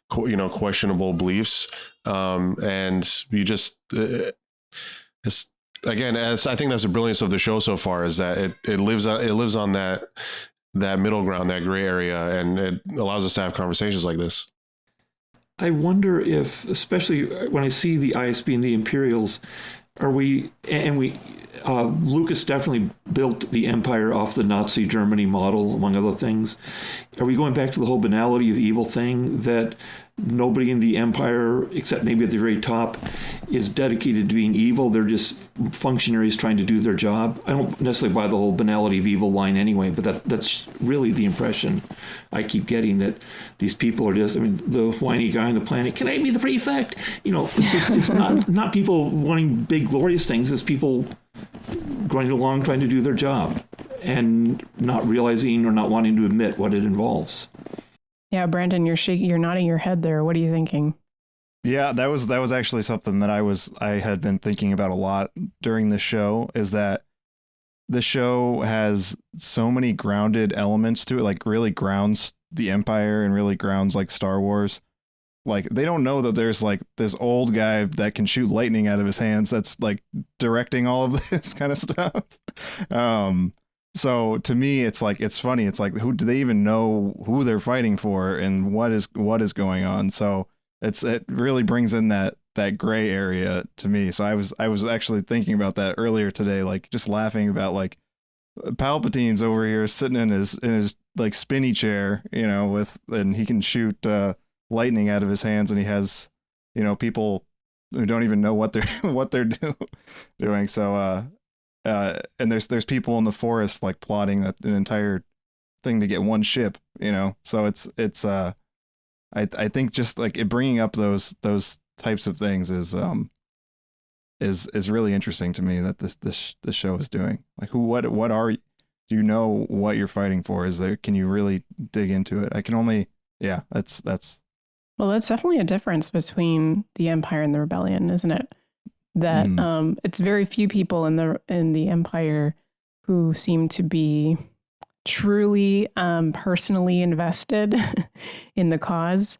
questionable beliefs. And you just, I think that's the brilliance of the show so far, is that it lives on that that middle ground, that gray area, and it allows us to have conversations like this. I wonder if, especially when I see the ISB and the Imperials, Lucas definitely built the Empire off the Nazi Germany model, among other things. Are we going back to the whole banality of evil thing, that nobody in the Empire, except maybe at the very top, is dedicated to being evil? They're just functionaries trying to do their job. I don't necessarily buy the whole banality of evil line anyway, but that's really the impression I keep getting, that these people are just, I mean, the whiny guy on the planet, can I be the prefect? You know, it's not people wanting big, glorious things. It's people going along trying to do their job and not realizing or not wanting to admit what it involves. Yeah, Brandon, you're nodding your head there. What are you thinking? Yeah, that was actually something that I had been thinking about a lot during the show, is that the show has so many grounded elements to it, like really grounds the Empire and really grounds like Star Wars. Like, they don't know that there's like this old guy that can shoot lightning out of his hands that's like directing all of this kind of stuff. So to me, it's like, it's funny. It's like, who do they even know who they're fighting for and what is going on? So it really brings in that gray area to me. So I was actually thinking about that earlier today, like just laughing about like Palpatine's over here sitting in his like spinny chair, you know, and he can shoot lightning out of his hands, and he has, you know, people who don't even know what they're doing. So and there's people in the forest like plotting an entire thing to get one ship, you know. So it's I think just like it bringing up those types of things is really interesting to me, that this show is doing. Like, do you know what you're fighting for? Can you really dig into it? I can only, yeah, that's. Well, that's definitely a difference between the Empire and the Rebellion, isn't it? That it's very few people in the Empire who seem to be truly personally invested in the cause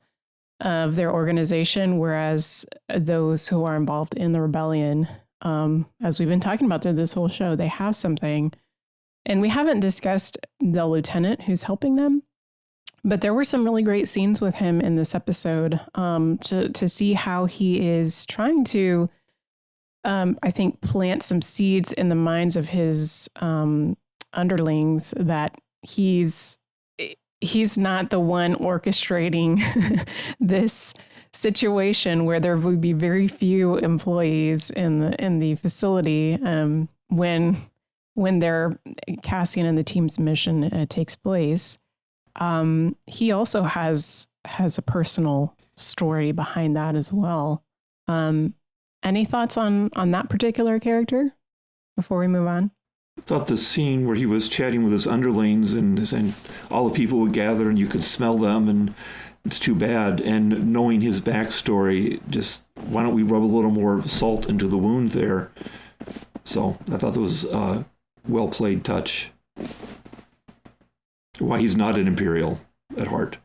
of their organization, whereas those who are involved in the Rebellion, as we've been talking about through this whole show, they have something. And we haven't discussed the lieutenant who's helping them, but there were some really great scenes with him in this episode, to see how he is trying to, I think, plant some seeds in the minds of his underlings that he's not the one orchestrating this situation where there would be very few employees in the facility when their Cassian and the team's mission takes place. He also has a personal story behind that as well. Any thoughts on that particular character before we move on? I thought the scene where he was chatting with his underlings and all the people would gather and you could smell them, and it's too bad. And knowing his backstory, just why don't we rub a little more salt into the wound there? So I thought that was a well-played touch. Why he's not an Imperial at heart.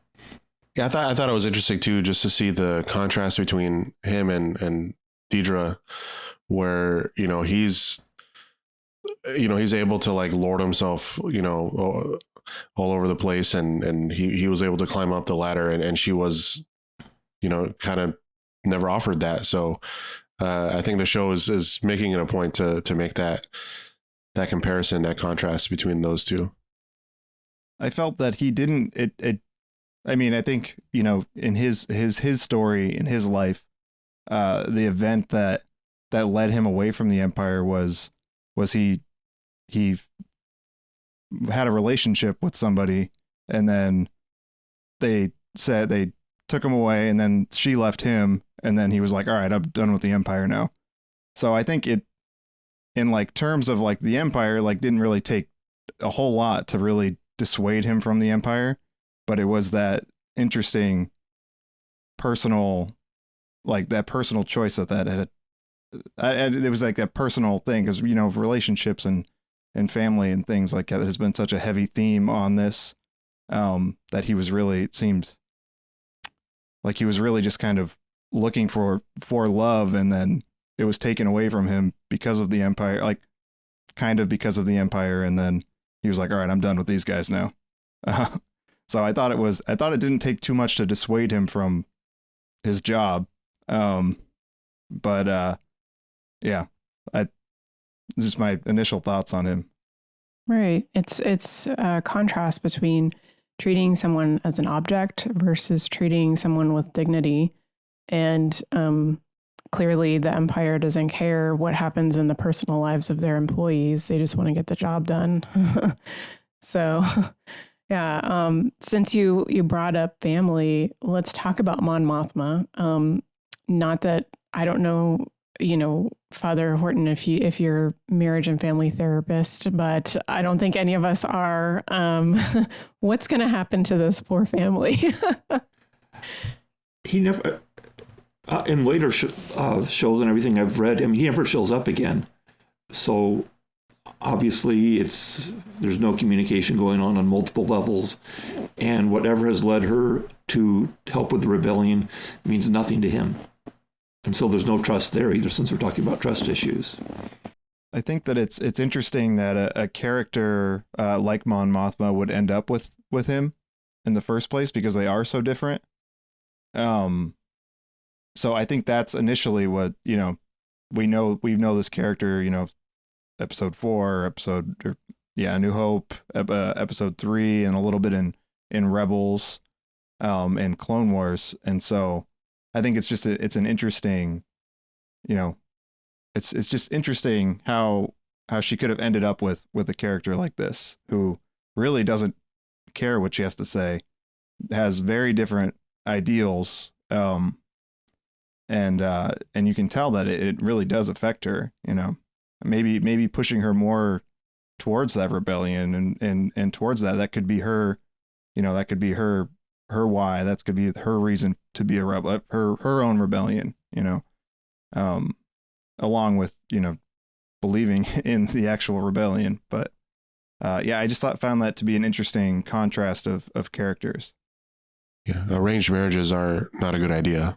Yeah, I thought it was interesting too, just to see the contrast between him and Deidre, where, you know, he's able to like lord himself, you know, all over the place, and he was able to climb up the ladder, and she was, you know, kind of never offered that. So I think the show is making it a point to make that comparison, that contrast between those two. I felt that he didn't. I mean, I think, you know, in his story, in his life, the event that led him away from the Empire was he had a relationship with somebody, and then they said they took him away, and then she left him, and then he was like, all right, I'm done with the Empire now. So I think it, in like terms of like the Empire, like didn't really take a whole lot to really dissuade him from the Empire, but it was that interesting personal, like that personal choice that had. It was like that personal thing, because, you know, relationships and family and things like that has been such a heavy theme on this, that he was really, it seemed like he was really just kind of looking for love, and then it was taken away from him because of the Empire, like kind of because of the Empire, and then he was like, all right, I'm done with these guys now. So I thought it didn't take too much to dissuade him from his job. But yeah, just my initial thoughts on him. Right. It's a contrast between treating someone as an object versus treating someone with dignity. And clearly the Empire doesn't care what happens in the personal lives of their employees. They just want to get the job done. So, yeah, since you brought up family, let's talk about Mon Mothma. Not that I don't know, Father Horton, if you're marriage and family therapist, but I don't think any of us are. What's going to happen to this poor family? He never, in later shows and everything I've read, he never shows up again. So obviously there's no communication going on multiple levels, and whatever has led her to help with the rebellion means nothing to him. And so there's no trust there either, since we're talking about trust issues. I think that it's interesting that a character like Mon Mothma would end up with him in the first place, because they are so different. So I think that's initially what, we know this character, episode 4, A New Hope, episode 3, and a little bit in Rebels, and Clone Wars. And so I think it's just it's an interesting, it's just interesting how she could have ended up with a character like this, who really doesn't care what she has to say, has very different ideals, and you can tell that it really does affect her. Maybe pushing her more towards that rebellion and towards that could be her, that could be her why, that could be her reason to be a rebel, her own rebellion, along with, believing in the actual rebellion. But I just found that to be an interesting contrast of characters. Yeah, arranged marriages are not a good idea.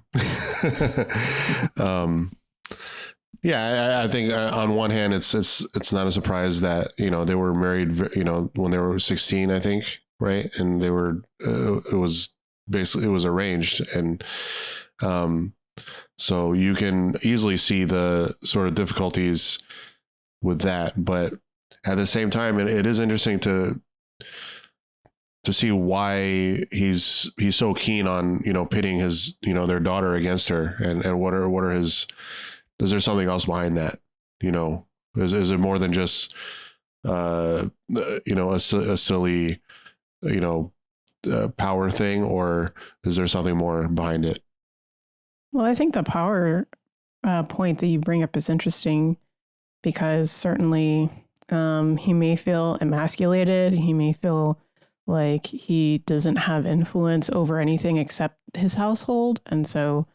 I think on one hand, it's not a surprise that, they were married, when they were 16, I think. Right. And they were, it was arranged. And, so you can easily see the sort of difficulties with that. But at the same time, it is interesting to see why he's so keen on, pitting his, their daughter against her, and what are his, is there something else behind that? Is it more than just, a silly, power thing, or is there something more behind it? Well, I think the power point that you bring up is interesting, because certainly he may feel emasculated. He may feel like he doesn't have influence over anything except his household. And so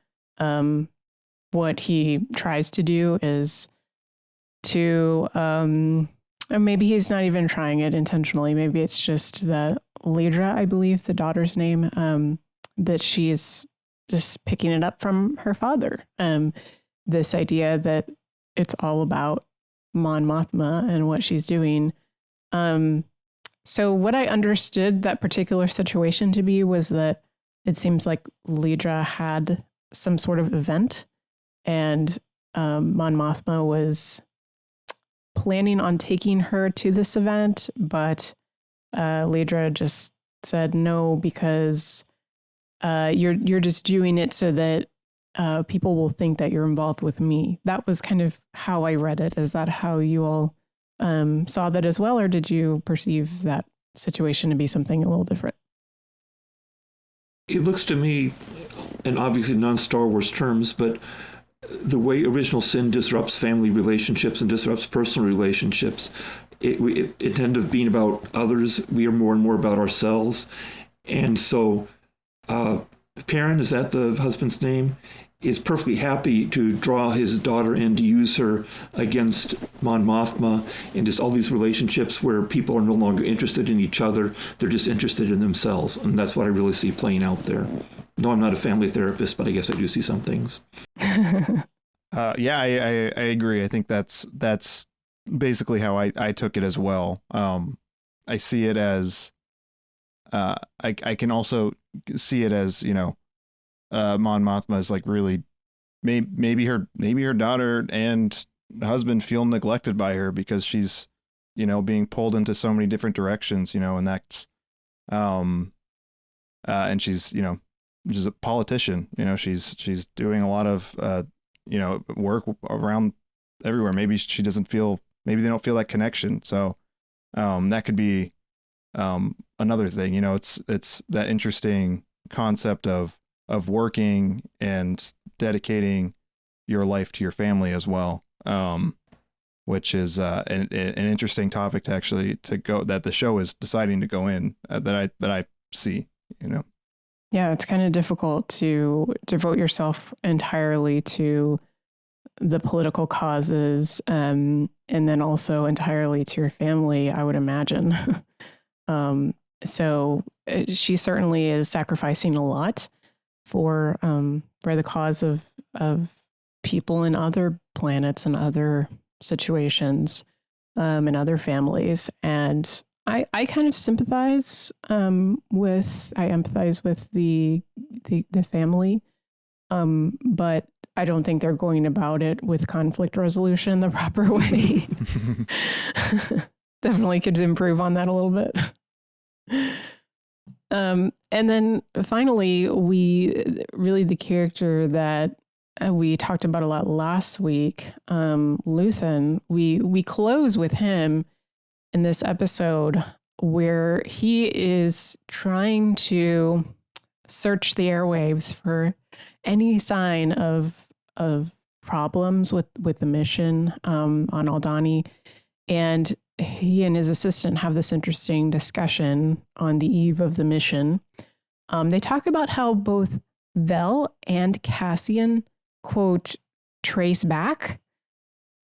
what he tries to do is to, maybe he's not even trying it intentionally. Maybe it's just that Ledra, I believe the daughter's name, that she's just picking it up from her father. This idea that it's all about Mon Mothma and what she's doing. So what I understood that particular situation to be was that it seems like Ledra had some sort of event, and Mon Mothma was planning on taking her to this event, but Ledra just said no, because you're just doing it so that people will think that you're involved with me. That was kind of how I read it. Is that how you all saw that as well, or did you perceive that situation to be something a little different? It looks to me, and obviously non-Star Wars terms, but the way original sin disrupts family relationships and disrupts personal relationships, it tend to being about others. We are more and more about ourselves. And so Perrin, is that the husband's name, is perfectly happy to draw his daughter in to use her against Mon Mothma, and just all these relationships where people are no longer interested in each other. They're just interested in themselves. And that's what I really see playing out there. No, I'm not a family therapist, but I guess I do see some things. I agree. I think that's basically how I took it as well. I see it as I can also see it as, Mon Mothma is like really, maybe her daughter and husband feel neglected by her because she's, being pulled into so many different directions, and that's, and she's, she's a politician, she's doing a lot of, work around everywhere. Maybe she doesn't feel, maybe they don't feel that connection. So, that could be, another thing, it's that interesting concept of working and dedicating your life to your family as well. Which is an interesting topic that the show is deciding to go in, that I see, Yeah, it's kind of difficult to devote yourself entirely to the political causes, and then also entirely to your family, I would imagine. So she certainly is sacrificing a lot for the cause of people in other planets and other situations, and other families. And I kind of sympathize empathize with the family, but I don't think they're going about it with conflict resolution the proper way. Definitely could improve on that a little bit. And then finally, the character that we talked about a lot last week, Luthen, we close with him in this episode where he is trying to search the airwaves for any sign of problems with the mission on Aldhani. And he and his assistant have this interesting discussion on the eve of the mission. They talk about how both Vel and Cassian, quote, trace back.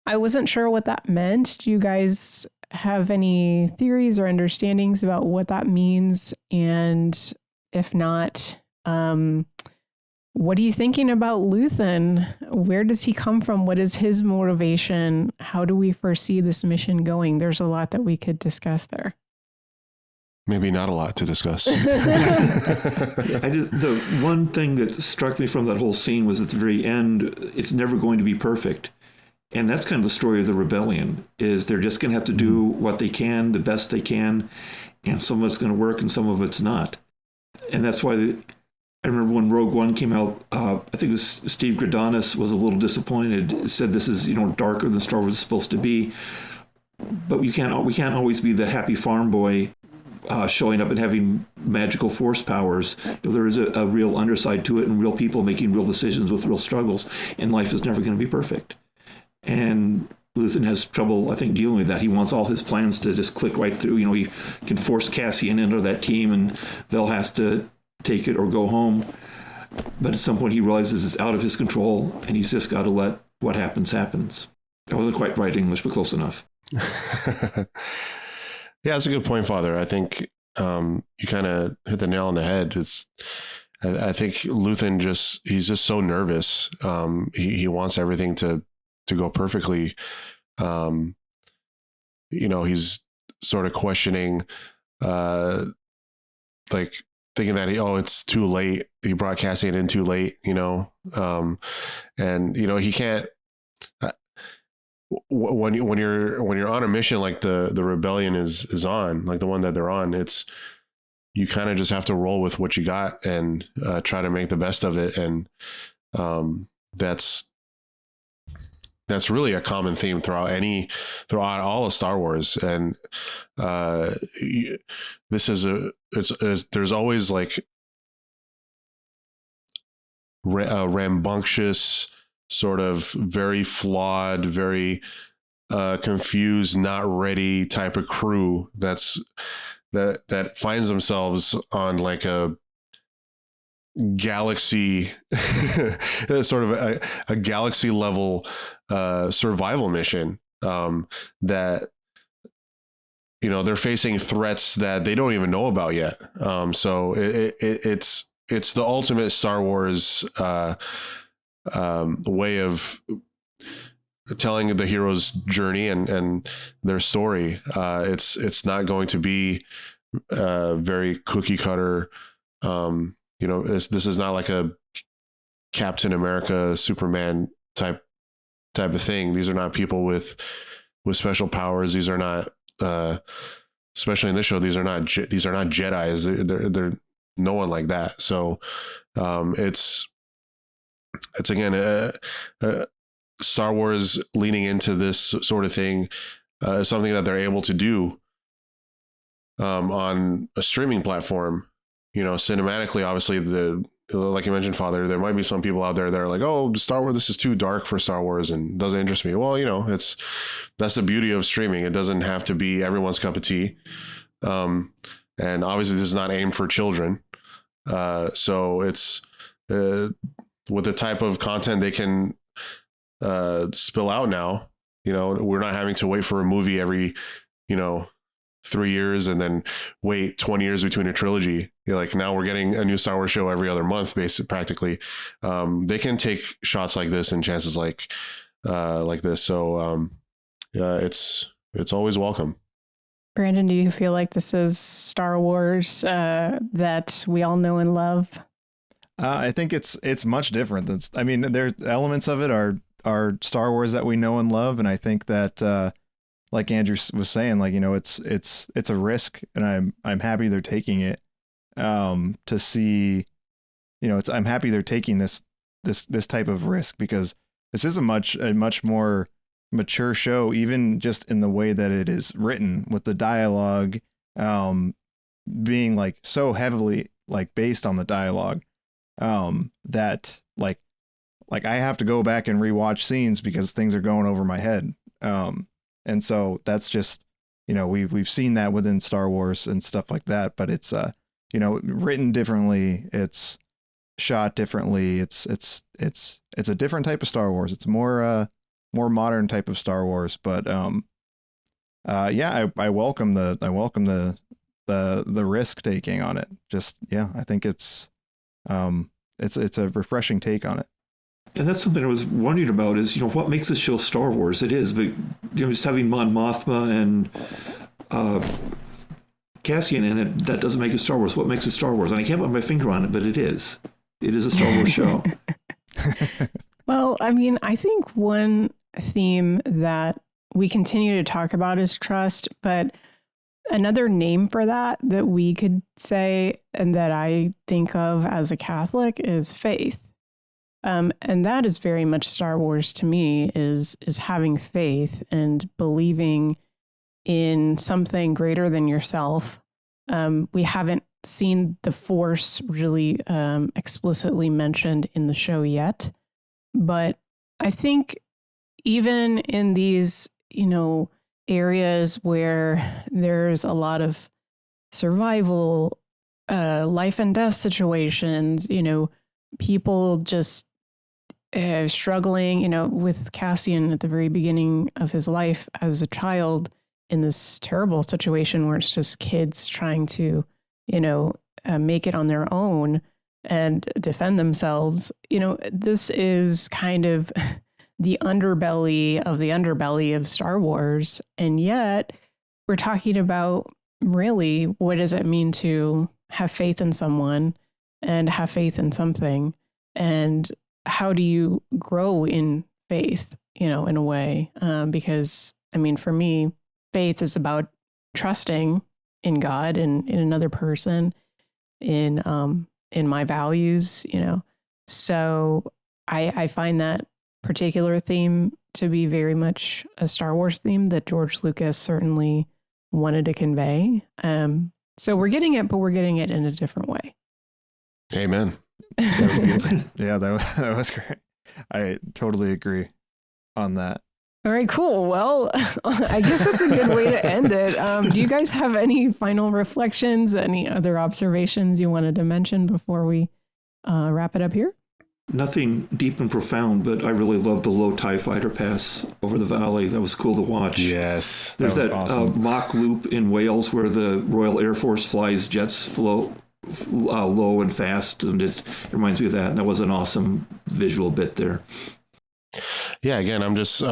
I wasn't sure what that meant. Do you guys have any theories or understandings about what that means? And if not, what are you thinking about Luthen? Where does he come from? What is his motivation? How do we foresee this mission going? There's a lot that we could discuss there. Maybe not a lot to discuss. The one thing that struck me from that whole scene was at the very end, it's never going to be perfect. And that's kind of the story of the rebellion, is they're just going to have to do what they can, the best they can, and some of it's going to work and some of it's not. And that's why I remember when Rogue One came out, I think it was Steve Gredonis was a little disappointed, said this is, darker than Star Wars is supposed to be. But we can't always be the happy farm boy showing up and having magical force powers. There is a real underside to it, and real people making real decisions with real struggles, and life is never going to be perfect. And Luthen has trouble, I think, dealing with that. He wants all his plans to just click right through. He can force Cassian into that team, and Vel has to take it or go home. But at some point he realizes it's out of his control, and he's just got to let what happens. I wasn't quite right English, but close enough. Yeah, that's a good point, Father. I think you kind of hit the nail on the head. I think Luthen he's just so nervous. He wants everything to go perfectly. He's sort of questioning, like thinking that it's too late. He brought Cassian in too late, and he can't. When you're on a mission like the rebellion is on, like the one that they're on, you kind of just have to roll with what you got and try to make the best of it. And that's really a common theme throughout all of Star Wars. And there's always like a rambunctious, sort of very flawed, very confused, not ready type of crew that finds themselves on like a galaxy, sort of a galaxy level survival mission, that they're facing threats that they don't even know about yet. So it's the ultimate Star Wars way of telling the hero's journey and their story. It's not going to be very cookie cutter. This is not like a Captain America, Superman type of thing. These are not people with special powers. These are not, especially in this show, these are not Jedis. They're no one like that. So it's again Star Wars leaning into this sort of thing, something that they're able to do on a streaming platform. Cinematically, obviously, like you mentioned, Father, there might be some people out there that are like, oh, Star Wars, this is too dark for Star Wars and doesn't interest me. Well, that's the beauty of streaming. It doesn't have to be everyone's cup of tea. And obviously this is not aimed for children. So it's with the type of content they can spill out now, we're not having to wait for a movie every, 3 years and then wait 20 years between a trilogy. Now we're getting a new Star Wars show every other month, basically, practically. They can take shots like this and chances like this. So it's always welcome. Brandon, do you feel like this is Star Wars that we all know and love? I think it's much different. There elements of it are Star Wars that we know and love, and I think that like Andrew was saying, it's a risk, and I'm happy they're taking it. To see, I'm happy they're taking this type of risk, because this is a much more mature show, even just in the way that it is written, with the dialogue being so heavily based on the dialogue that I have to go back and rewatch scenes because things are going over my head. And so that's just, we've seen that within Star Wars and stuff like that, but it's written differently, it's shot differently, it's a different type of Star Wars. It's more modern type of Star Wars, but I welcome the risk taking on it. I think it's a refreshing take on it. And that's something I was wondering about is, what makes this show Star Wars? It is, but, just having Mon Mothma and Cassian in it, that doesn't make it Star Wars. What makes it Star Wars? And I can't put my finger on it, but it is. It is a Star Wars show. Well, I think one theme that we continue to talk about is trust, but another name for that we could say, and that I think of as a Catholic, is faith. And that is very much Star Wars to me, is having faith and believing in something greater than yourself. We haven't seen the Force really explicitly mentioned in the show yet, but I think even in these, areas where there's a lot of survival, life and death situations, people just struggling, with Cassian at the very beginning of his life as a child in this terrible situation where it's just kids trying to, make it on their own and defend themselves. This is kind of the underbelly of Star Wars. And yet we're talking about really, what does it mean to have faith in someone and have faith in something? And how do you grow in faith, in a way? Because, for me, faith is about trusting in God and in another person, in my values, So I find that particular theme to be very much a Star Wars theme that George Lucas certainly wanted to convey. So we're getting it, but we're getting it in a different way. Amen. Yeah, that was great. I totally agree on that. All right, cool. Well, I guess that's a good way to end it. Do you guys have any final reflections, any other observations you wanted to mention before we wrap it up here? Nothing deep and profound, but I really loved the low TIE fighter pass over the valley. That was cool to watch. Yes. There's that awesome. mock loop in Wales where the Royal Air Force flies jets low and fast, and it reminds me of that. And that was an awesome visual bit there. Yeah, again, I'm just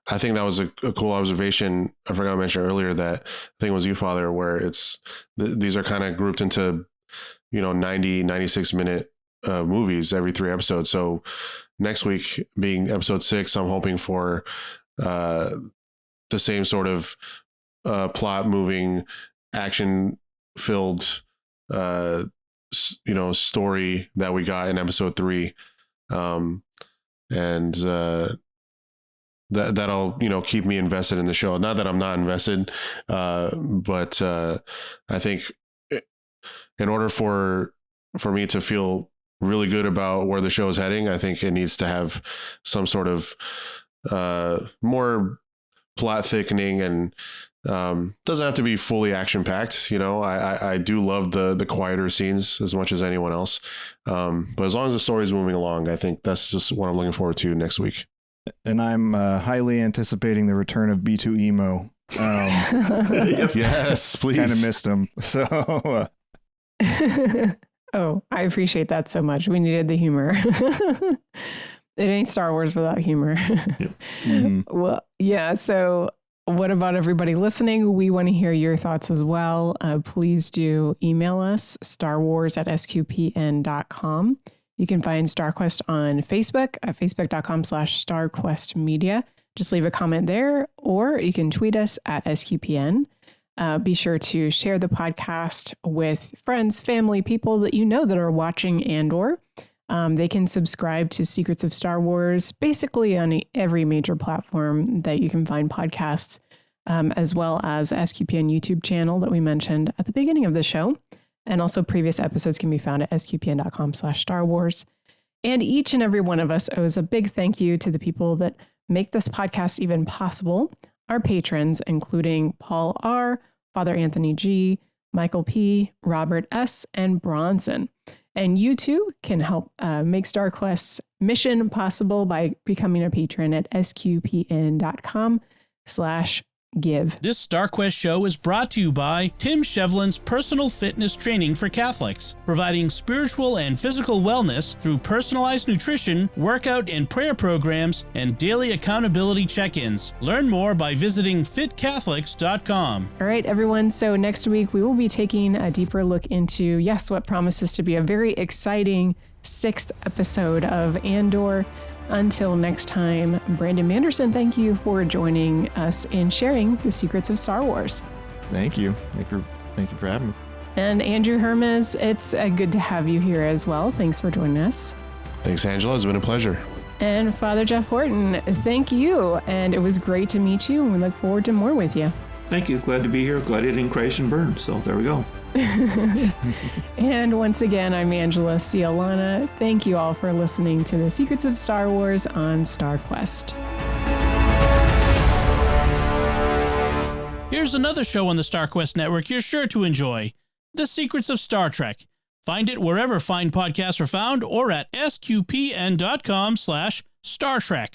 I think that was a cool observation. I forgot to mention earlier that I think it was you, Father, where these are kind of grouped into, 90, 96 minute movies every 3 episodes. So next week being episode 6, I'm hoping for the same sort of plot moving, action filled, story that we got in episode 3. That'll keep me invested in the show. Not that I'm not invested, but I think in order for me to feel really good about where the show is heading, I think it needs to have some sort of more plot thickening, and doesn't have to be fully action packed. I do love the quieter scenes as much as anyone else, but as long as the story is moving along, I think that's just what I'm looking forward to next week. And I'm highly anticipating the return of B2 Emo. Yes, please. Kind of missed him. So. Oh, I appreciate that so much. We needed the humor. It ain't Star Wars without humor. Yep. Mm-hmm. Well, yeah. So what about everybody listening? We want to hear your thoughts as well. Please do email us, starwars@sqpn.com. You can find StarQuest on Facebook at facebook.com/StarQuestMedia. Just leave a comment there, or you can tweet us at SQPN. Be sure to share the podcast with friends, family, people that you know that are watching Andor. They can subscribe to Secrets of Star Wars basically on every major platform that you can find podcasts, as well as SQPN YouTube channel that we mentioned at the beginning of the show. And also previous episodes can be found at sqpn.com/Star Wars. And each and every one of us owes a big thank you to the people that make this podcast even possible. Our patrons, including Paul R., Father Anthony G., Michael P., Robert S., and Bronson. And you too can help make StarQuest's mission possible by becoming a patron at sqpn.com/give. This StarQuest show is brought to you by Tim Shevlin's Personal Fitness Training for Catholics, providing spiritual and physical wellness through personalized nutrition, workout and prayer programs, and daily accountability check-ins. Learn more by visiting fitcatholics.com. All right, everyone. So next week, we will be taking a deeper look into, what promises to be a very exciting 6th episode of Andor. Until next time, Brandon Manderson, thank you for joining us and sharing the secrets of Star Wars. Thank you. Thank you for having me. And Andrew Hermiz, it's good to have you here as well. Thanks for joining us. Thanks, Angela. It's been a pleasure. And Father Geoff Horton, thank you. And it was great to meet you, and we look forward to more with you. Thank you. Glad to be here. Glad it didn't crash and burn. So there we go. And once again, I'm Angela Sealana. Thank you all for listening to the Secrets of Star Wars on StarQuest. Here's another show on the StarQuest network you're sure to enjoy, The Secrets of Star Trek. Find it wherever fine podcasts are found or at sqpn.com/Star Trek.